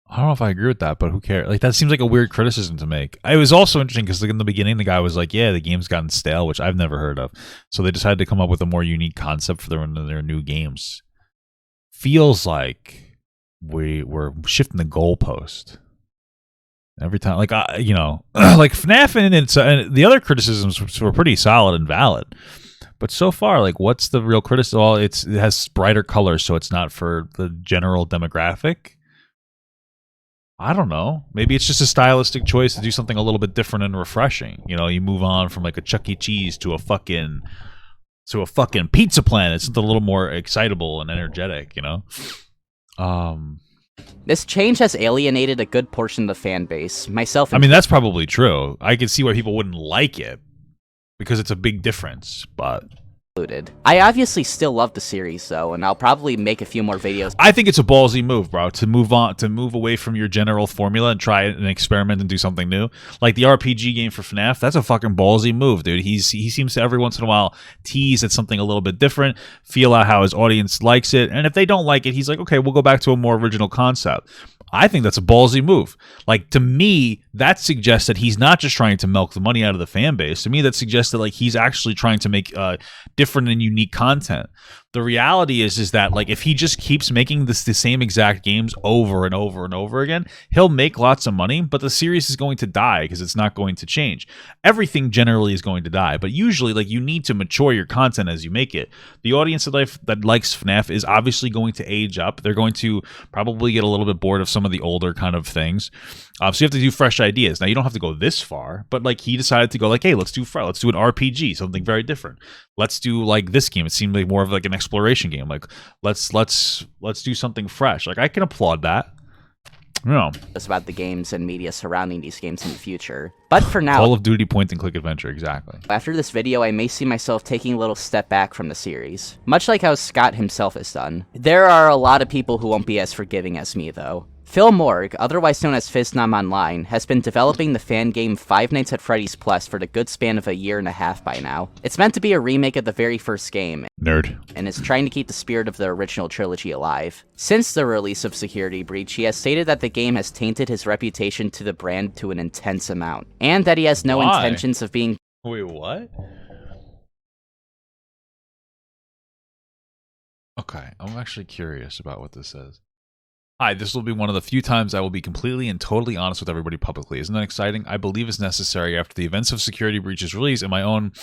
[SPEAKER 1] I don't know if I agree with that, but who cares? Like, that seems like a weird criticism to make. It was also interesting because like, in the beginning, the guy was like, yeah, the game's gotten stale, which I've never heard of. So they decided to come up with a more unique concept for their new games. Feels like we're shifting the goalpost every time. Like, you know, like FNAF and the other criticisms were pretty solid and valid. But so far, like, what's the real criticism? Well, it has brighter colors, so it's not for the general demographic. I don't know. Maybe it's just a stylistic choice to do something a little bit different and refreshing. You know, you move on from like a Chuck E. Cheese to a fucking Pizza Planet. It's something a little more excitable and energetic, you know?
[SPEAKER 2] This change has alienated a good portion of the fan base, myself
[SPEAKER 1] I mean, that's probably true. I can see why people wouldn't like it because it's a big difference, but
[SPEAKER 2] included. I obviously still love the series though, and I'll probably make a few more videos.
[SPEAKER 1] I think it's a ballsy move, bro, to move away from your general formula and try an experiment and do something new. Like the RPG game for FNAF, that's a fucking ballsy move, dude. He seems to every once in a while tease at something a little bit different, feel out how his audience likes it, and if they don't like it, he's like, okay, we'll go back to a more original concept. I think that's a ballsy move. Like, to me, that suggests that he's not just trying to milk the money out of the fan base. To me, that suggests that like he's actually trying to make different and unique content. The reality is that like if he just keeps making the same exact games over and over and over again, he'll make lots of money, but the series is going to die because it's not going to change. Everything generally is going to die, but usually like you need to mature your content as you make it. The audience that likes FNAF is obviously going to age up. They're going to probably get a little bit bored of some of the older kind of things. So you have to do fresh ideas. Now you don't have to go this far, but like he decided to go like, hey, let's do an RPG, something very different. Let's do like this game. It seemed like more of like an exploration game. Like let's do something fresh. Like I can applaud that. No,
[SPEAKER 2] it's about the games and media surrounding these games in the future. But for now,
[SPEAKER 1] Call of Duty point and click adventure, exactly.
[SPEAKER 2] After this video, I may see myself taking a little step back from the series, much like how Scott himself has done. There are a lot of people who won't be as forgiving as me, though. Phil Morg, otherwise known as Fiznam Online, has been developing the fan game Five Nights at Freddy's Plus for the good span of a year and a half by now. It's meant to be a remake of the very first game,
[SPEAKER 1] nerd,
[SPEAKER 2] and is trying to keep the spirit of the original trilogy alive. Since the release of Security Breach, he has stated that the game has tainted his reputation to the brand to an intense amount, and that he has no intentions of being—
[SPEAKER 1] Wait, what? Okay, I'm actually curious about what this says. Hi, this will be one of the few times I will be completely and totally honest with everybody publicly. Isn't that exciting? I believe it's necessary after the events of Security Breach's release and my own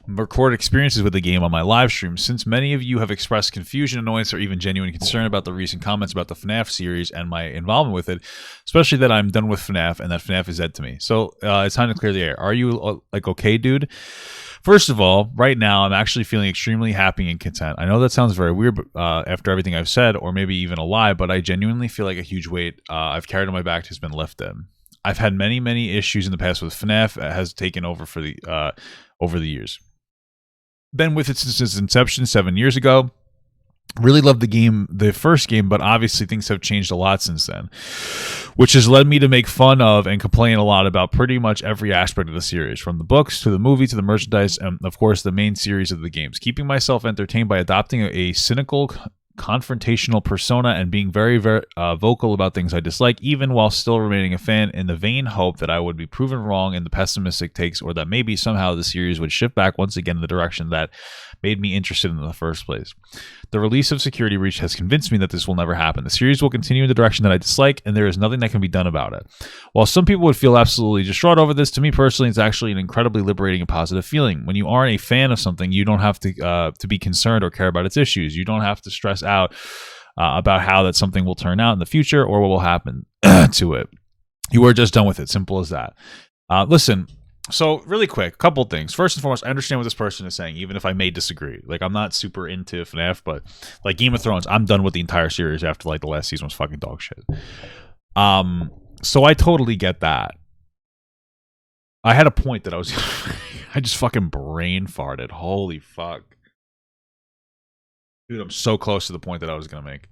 [SPEAKER 1] recorded experiences with the game on my live stream, since many of you have expressed confusion, annoyance, or even genuine concern about the recent comments about the FNAF series and my involvement with it, especially that I'm done with FNAF and that FNAF is dead to me. So it's time to clear the air. Are you like okay, dude? First of all, right now, I'm actually feeling extremely happy and content. I know that sounds very weird after everything I've said, or maybe even a lie, but I genuinely feel like a huge weight I've carried on my back has been lifted. I've had many issues in the past with FNAF. It has taken over for the over the years. Been with it since its inception 7 years ago. Really loved the first game, but obviously things have changed a lot since then, which has led me to make fun of and complain a lot about pretty much every aspect of the series, from the books to the movie to the merchandise, and of course the main series of the games. Keeping myself entertained by adopting a cynical, confrontational persona and being very, very vocal about things I dislike, even while still remaining a fan, in the vain hope that I would be proven wrong in the pessimistic takes, or that maybe somehow the series would shift back once again in the direction that made me interested in the first place. The release of Security Breach has convinced me that this will never happen. The series will continue in the direction that I dislike, and there is nothing that can be done about it. While some people would feel absolutely distraught over this, to me personally, it's actually an incredibly liberating and positive feeling. When you aren't a fan of something, you don't have to be concerned or care about its issues. You don't have to stress out about how that something will turn out in the future or what will happen to it. You are just done with it. Simple as that. Listen. So really quick, couple things. First and foremost, I understand what this person is saying, even if I may disagree. Like, I'm not super into FNAF, but like Game of Thrones, I'm done with the entire series after like the last season was fucking dog shit. So I totally get that. I had a point that I was I just fucking brain farted. Holy fuck. Dude, I'm so close to the point that I was gonna make.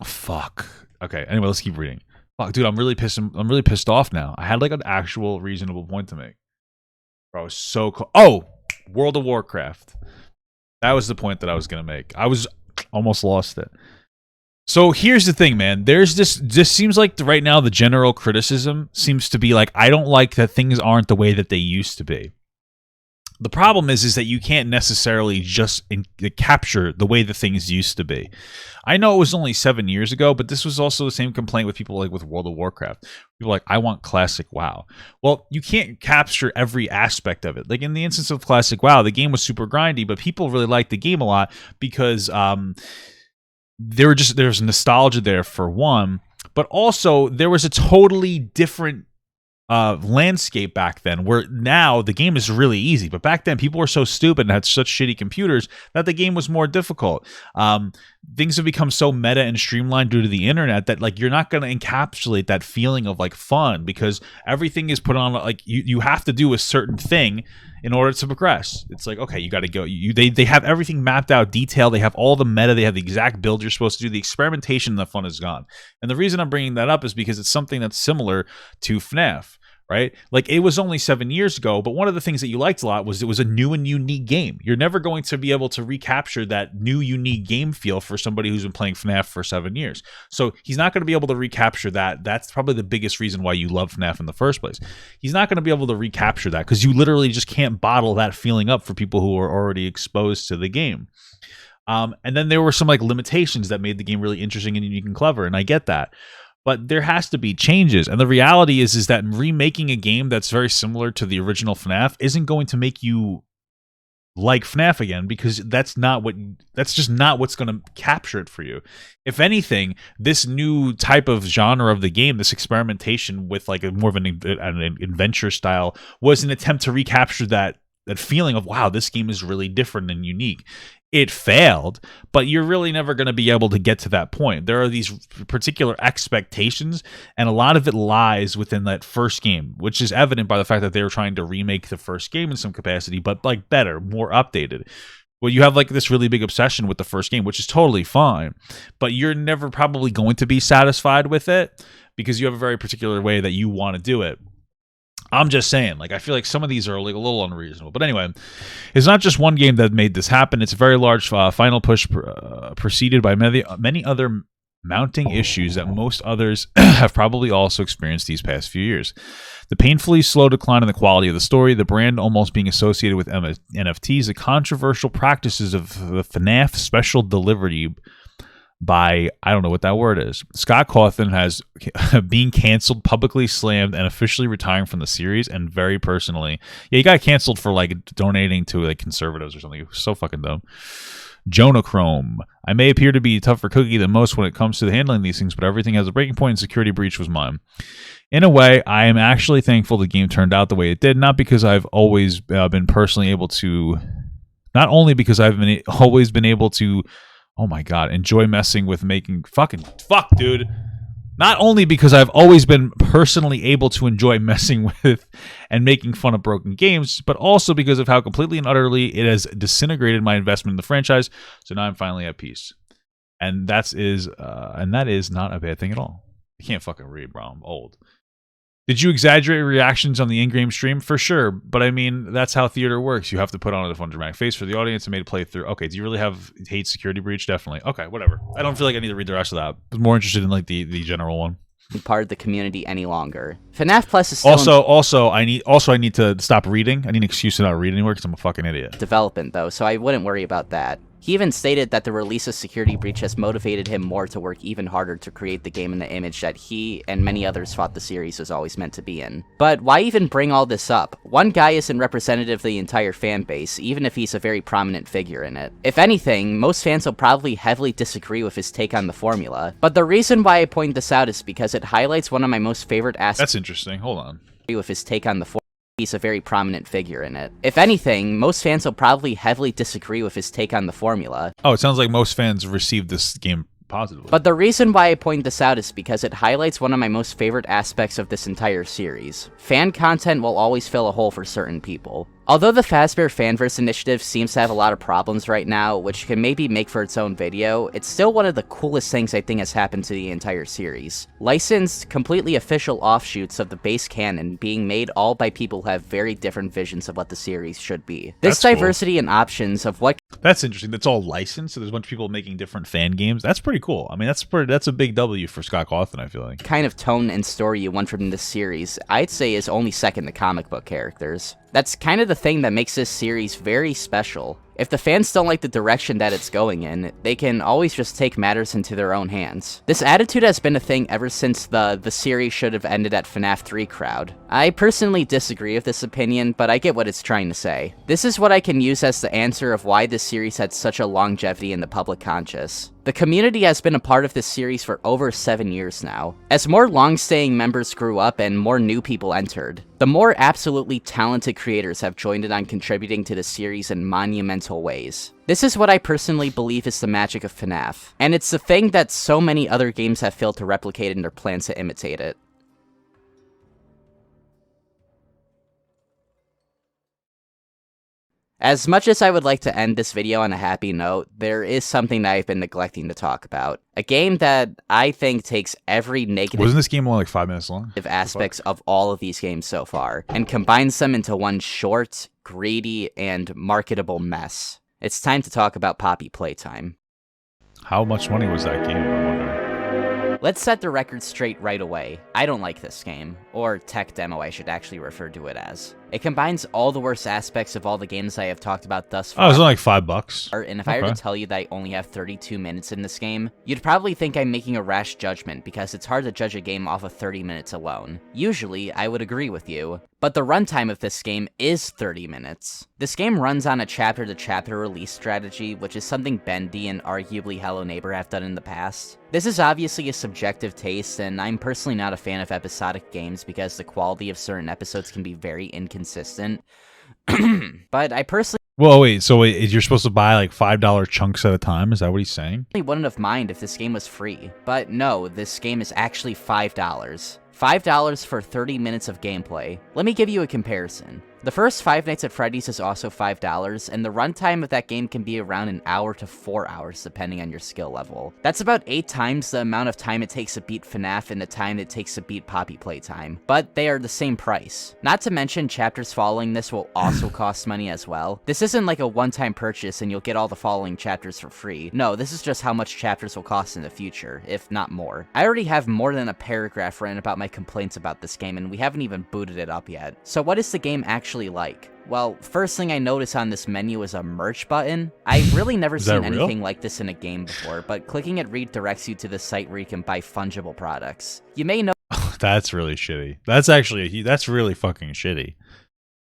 [SPEAKER 1] Fuck. Okay, anyway, let's keep reading. Fuck, dude, I'm really pissed off now. I had like an actual reasonable point to make. Bro, I was so close. Oh, World of Warcraft. That was the point that I was gonna make. I was almost lost it. So here's the thing, man. There's this seems like right now the general criticism seems to be like, I don't like that things aren't the way that they used to be. The problem is that you can't necessarily just capture the way the things used to be. I know it was only 7 years ago, but this was also the same complaint with people like with World of Warcraft. People are like, I want classic WoW. Well, you can't capture every aspect of it. Like in the instance of classic WoW, the game was super grindy, but people really liked the game a lot because there's nostalgia there for one, but also there was a totally different landscape back then, where now the game is really easy, but back then people were so stupid and had such shitty computers that the game was more difficult. Things have become so meta and streamlined due to the internet that like you're not going to encapsulate that feeling of like fun, because everything is put on like you have to do a certain thing in order to progress. It's like, okay, you got to go. They have everything mapped out, detailed. They have all the meta. They have the exact build you're supposed to do. The experimentation and the fun is gone. And the reason I'm bringing that up is because it's something that's similar to FNAF. Right? Like, it was only 7 years ago, but one of the things that you liked a lot was it was a new and unique game. You're never going to be able to recapture that new, unique game feel for somebody who's been playing FNAF for 7 years. So he's not going to be able to recapture that. That's probably the biggest reason why you love FNAF in the first place. He's not going to be able to recapture that because you literally just can't bottle that feeling up for people who are already exposed to the game. And then there were some like limitations that made the game really interesting and unique and clever, and I get that. But there has to be changes. And the reality is that remaking a game that's very similar to the original FNAF isn't going to make you like FNAF again, because that's just not what's going to capture it for you. If anything, this new type of genre of the game, this experimentation with like a more of an adventure style, was an attempt to recapture that feeling of, wow, this game is really different and unique. It failed, but you're really never going to be able to get to that point. There are these particular expectations, and a lot of it lies within that first game, which is evident by the fact that they were trying to remake the first game in some capacity, but like better, more updated. Well, you have like this really big obsession with the first game, which is totally fine, but you're never probably going to be satisfied with it because you have a very particular way that you want to do it. I'm just saying, like, I feel like some of these are like a little unreasonable. But anyway, it's not just one game that made this happen. It's a very large final push preceded by many other mounting issues that most others have probably also experienced these past few years. The painfully slow decline in the quality of the story, the brand almost being associated with NFTs, the controversial practices of the FNAF special delivery by, I don't know what that word is. Scott Cawthon has being canceled, publicly slammed, and officially retiring from the series, and very personally. Yeah, he got canceled for like donating to like conservatives or something. It was so fucking dumb. Jonah Chrome. I may appear to be a tougher cookie than most when it comes to handling these things, but everything has a breaking point, and Security Breach was mine. In a way, I am actually thankful the game turned out the way it did, not because I've always been personally able to, not only because I've always been able to, oh my god, enjoy messing with making fuck, dude. Not only because I've always been personally able to enjoy messing with and making fun of broken games, but also because of how completely and utterly it has disintegrated my investment in the franchise. So now I'm finally at peace. And that is not a bad thing at all. I can't fucking read, bro. I'm old. Did you exaggerate reactions on the in-game stream? For sure, but I mean, that's how theater works. You have to put on a fun dramatic face for the audience and made a playthrough. Okay, do you really have hate security breach? Definitely. Okay, whatever. I don't feel like I need to read the rest of that. I was more interested in like the general one.
[SPEAKER 2] Part of the community any longer. FNAF Plus is still
[SPEAKER 1] also I need to stop reading. I need an excuse to not read anymore because I'm a fucking idiot.
[SPEAKER 2] Development though, so I wouldn't worry about that. He even stated that the release of Security Breach has motivated him more to work even harder to create the game in the image that he and many others thought the series was always meant to be in. But why even bring all this up? One guy isn't representative of the entire fan base, even if he's a very prominent figure in it. If anything, most fans will probably heavily disagree with his take on the formula. But the reason why I point this out is because it highlights one of my most favorite aspects.
[SPEAKER 1] That's interesting. Hold on.
[SPEAKER 2] With his take on the formula. He's a very prominent figure in it. If anything, most fans will probably heavily disagree with his take on the formula.
[SPEAKER 1] Oh, it sounds like most fans received this game positively.
[SPEAKER 2] But the reason why I point this out is because it highlights one of my most favorite aspects of this entire series. Fan content will always fill a hole for certain people. Although the Fazbear Fanverse initiative seems to have a lot of problems right now, which can maybe make for its own video, it's still one of the coolest things I think has happened to the entire series. Licensed, completely official offshoots of the base canon being made all by people who have very different visions of what the series should be. This diversity and options of what...
[SPEAKER 1] That's interesting. That's all licensed, so there's a bunch of people making different fan games. That's pretty cool. I mean, that's a big W for Scott Cawthon, I feel like.
[SPEAKER 2] Kind of tone and story you want from this series, I'd say is only second to comic book characters. That's kind of the thing that makes this series very special. If the fans don't like the direction that it's going in, they can always just take matters into their own hands. This attitude has been a thing ever since the series should have ended at FNAF 3 crowd. I personally disagree with this opinion, but I get what it's trying to say. This is what I can use as the answer of why this series had such a longevity in the public conscious. The community has been a part of this series for over 7 years now. As more long-staying members grew up and more new people entered, the more absolutely talented creators have joined in on contributing to the series in monumental ways. This is what I personally believe is the magic of FNAF, and it's the thing that so many other games have failed to replicate in their plans to imitate it. As much as I would like to end this video on a happy note, there is something that I've been neglecting to talk about. A game that I think takes every negative...
[SPEAKER 1] Wasn't this game only like 5 minutes long?
[SPEAKER 2] ...aspects of all of these games so far, and combines them into one short, greedy, and marketable mess. It's time to talk about Poppy Playtime.
[SPEAKER 1] How much money was that game, I wonder?
[SPEAKER 2] Let's set the record straight right away. I don't like this game, or tech demo I should actually refer to it as. It combines all the worst aspects of all the games I have talked about thus far.
[SPEAKER 1] Oh, it was only like $5.
[SPEAKER 2] And if I were to tell you that I only have 32 minutes in this game, you'd probably think I'm making a rash judgment because it's hard to judge a game off of 30 minutes alone. Usually, I would agree with you, but the runtime of this game is 30 minutes. This game runs on a chapter-to-chapter release strategy, which is something Bendy and arguably Hello Neighbor have done in the past. This is obviously a subjective taste, and I'm personally not a fan of episodic games because the quality of certain episodes can be very inconsistent. But I personally
[SPEAKER 1] Whoa, wait, so you're supposed to buy like $5 chunks at a time? Is that what he's saying?
[SPEAKER 2] wouldn't have minded if this game was free. But no, this game is actually $5. $5 for 30 minutes of gameplay. Let me give you a comparison. The first Five Nights at Freddy's is also $5, and the runtime of that game can be around an hour to 4 hours, depending on your skill level. That's about 8 times the amount of time it takes to beat FNAF and the time it takes to beat Poppy Playtime. But they are the same price. Not to mention, chapters following this will also cost money as well. This isn't like a one-time purchase and you'll get all the following chapters for free. No, this is just how much chapters will cost in the future, if not more. I already have more than a paragraph written about my complaints about this game, and we haven't even booted it up yet. So what is the game actually like? Well, first thing I notice on this menu is a merch button. I've really never seen anything like this in a game before, but clicking it redirects you to the site where you can buy fungible products. You may know
[SPEAKER 1] That's really shitty. That's really fucking shitty.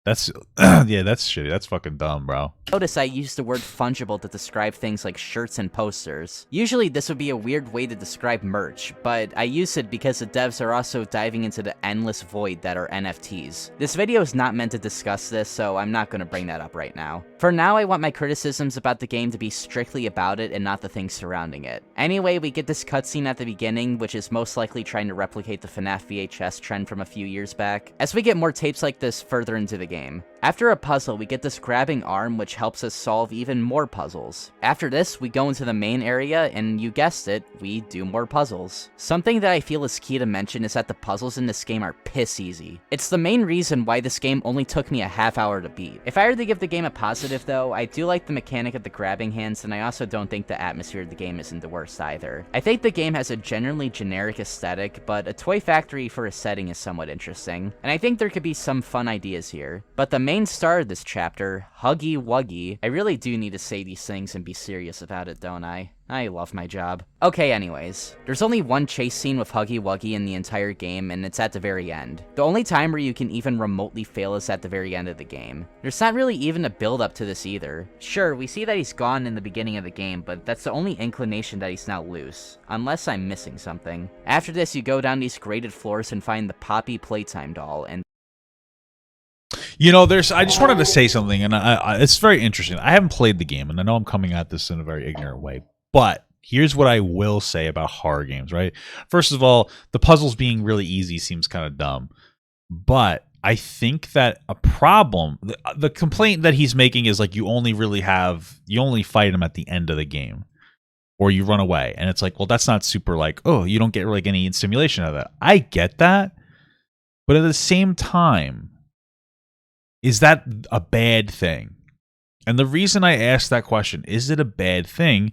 [SPEAKER 1] That's yeah, that's shitty. That's fucking dumb, bro.
[SPEAKER 2] Notice I used the word fungible to describe things like shirts and posters. Usually this would be a weird way to describe merch, but I use it because the devs are also diving into the endless void that are NFTs. This video is not meant to discuss this, so I'm not going to bring that up right now. For now, I want my criticisms about the game to be strictly about it and not the things surrounding it. Anyway, we get this cutscene at the beginning, which is most likely trying to replicate the FNAF VHS trend from a few years back, as we get more tapes like this further into the game. After a puzzle, we get this grabbing arm which helps us solve even more puzzles. After this, we go into the main area, and you guessed it, we do more puzzles. Something that I feel is key to mention is that the puzzles in this game are piss easy. It's the main reason why this game only took me a half hour to beat. If I were to give the game a positive though, I do like the mechanic of the grabbing hands, and I also don't think the atmosphere of the game isn't the worst either. I think the game has a generally generic aesthetic, but a toy factory for a setting is somewhat interesting, and I think there could be some fun ideas here. But the main star of this chapter, Huggy Wuggy, I really do need to say these things and be serious about it, don't I? I love my job. Okay, anyways, there's only one chase scene with Huggy Wuggy in the entire game, and it's at the very end. The only time where you can even remotely fail is at the very end of the game. There's not really even a build up to this either. Sure, we see that he's gone in the beginning of the game, but that's the only inclination that he's not loose. Unless I'm missing something. After this, you go down these graded floors and find the Poppy Playtime doll, and
[SPEAKER 1] You know, I just wanted to say something, and it's very interesting. I haven't played the game, and I know I'm coming at this in a very ignorant way, but here's what I will say about horror games, right? First of all, the puzzles being really easy seems kind of dumb, but I think that a problem, the complaint that he's making is like you only fight him at the end of the game, or you run away, and it's like, well, that's not super like, oh, you don't get like any stimulation out of that. I get that, but at the same time, is that a bad thing? And the reason I asked that question, is it a bad thing,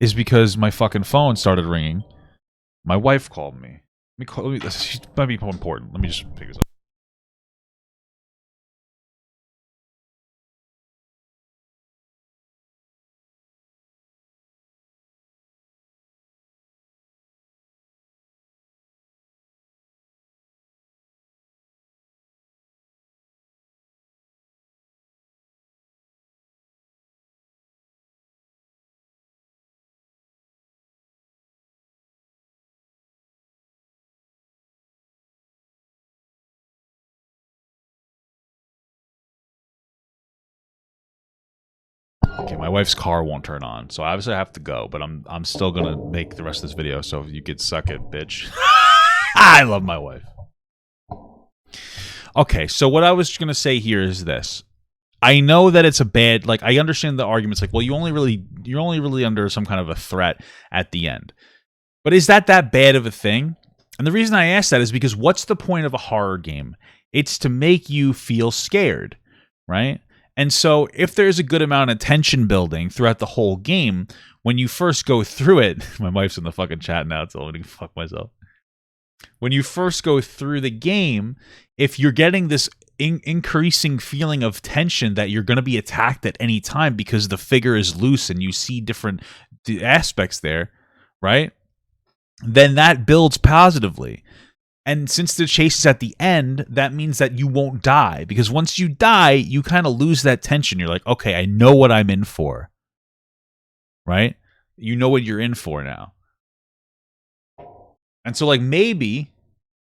[SPEAKER 1] is because my fucking phone started ringing. My wife called me. She might be important. Let me just pick this up. Okay, my wife's car won't turn on, so obviously I have to go, but I'm still gonna make the rest of this video, so you could suck it, bitch. I love my wife. Okay, so what I was gonna say here is this. I know that it's a bad, like, I understand the arguments, like, well, you're only really under some kind of a threat at the end. But is that bad of a thing? And the reason I ask that is because what's the point of a horror game? It's to make you feel scared, right? And so if there's a good amount of tension building throughout the whole game, when you first go through it, my wife's in the fucking chat now, so I'm gonna fuck myself. When you first go through the game, if you're getting this increasing feeling of tension that you're going to be attacked at any time because the figure is loose and you see different aspects there, right? Then that builds positively. And since the chase is at the end, that means that you won't die. Because once you die, you kind of lose that tension. You're like, okay, I know what I'm in for. Right? You know what you're in for now. And so, like, maybe...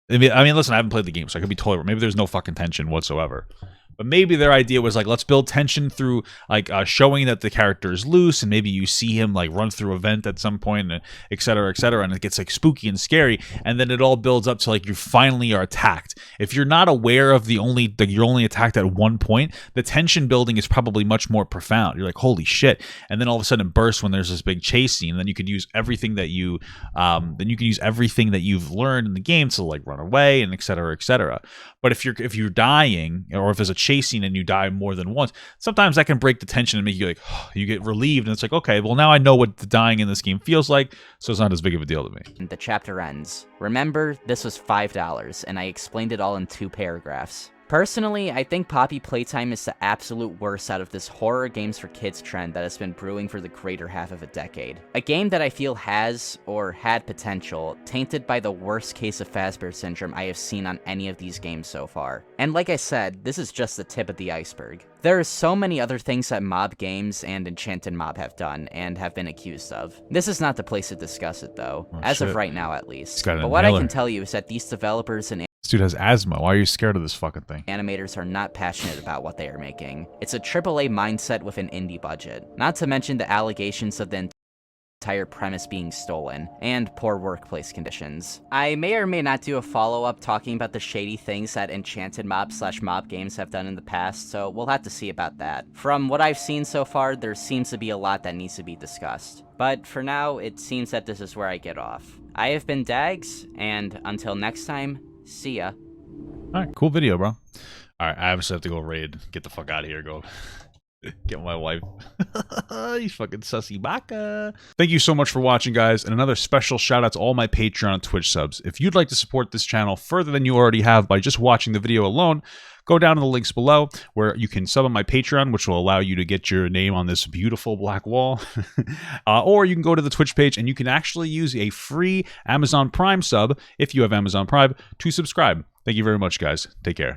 [SPEAKER 1] I mean, listen, I haven't played the game, so I could be totally wrong. Maybe there's no fucking tension whatsoever. But maybe their idea was like, let's build tension through like showing that the character is loose, and maybe you see him like run through a vent at some point, and et cetera, and it gets like spooky and scary, and then it all builds up to like you finally are attacked. If you're not aware of you're only attacked at one point, the tension building is probably much more profound. You're like, holy shit, and then all of a sudden it bursts when there's this big chase scene. And then you could use everything that you've learned in the game to like run away and et cetera, et cetera. But if you're dying, or if there's a chase scene and you die more than once, sometimes that can break the tension and make you like, you get relieved, and it's like, okay, well now I know what the dying in this game feels like, so it's not as big of a deal to me.
[SPEAKER 2] The chapter ends. Remember, this was $5, and I explained it all in 2 paragraphs. Personally, I think Poppy Playtime is the absolute worst out of this horror games for kids trend that has been brewing for the greater half of a decade. A game that I feel has, or had potential, tainted by the worst case of Fazbear syndrome I have seen on any of these games so far. And like I said, this is just the tip of the iceberg. There are so many other things that Mob Games and Enchanted Mob have done, and have been accused of. This is not the place to discuss it though, as of right now at least. But what I can tell you is that these developers and
[SPEAKER 1] This dude has asthma. Why are you scared of this fucking thing?
[SPEAKER 2] animators are not passionate about what they are making. It's a AAA mindset with an indie budget. Not to mention the allegations of the entire premise being stolen, and poor workplace conditions. I may or may not do a follow-up talking about the shady things that Enchanted Mob/Mob Games have done in the past, so we'll have to see about that. From what I've seen so far, there seems to be a lot that needs to be discussed. But for now, it seems that this is where I get off. I have been Daggz, and until next time, see ya.
[SPEAKER 1] Alright, cool video, bro. Alright, I obviously have to go raid. Get the fuck out of here, go. Get my wife. You fucking sussy baka. Thank you so much for watching, guys, and another special shout out to all my Patreon and Twitch subs. If you'd like to support this channel further than you already have by just watching the video alone, go down in the links below where you can sub on my Patreon, which will allow you to get your name on this beautiful black wall. Or you can go to the Twitch page and you can actually use a free Amazon Prime sub, if you have Amazon Prime, to subscribe. Thank you very much, guys. Take care.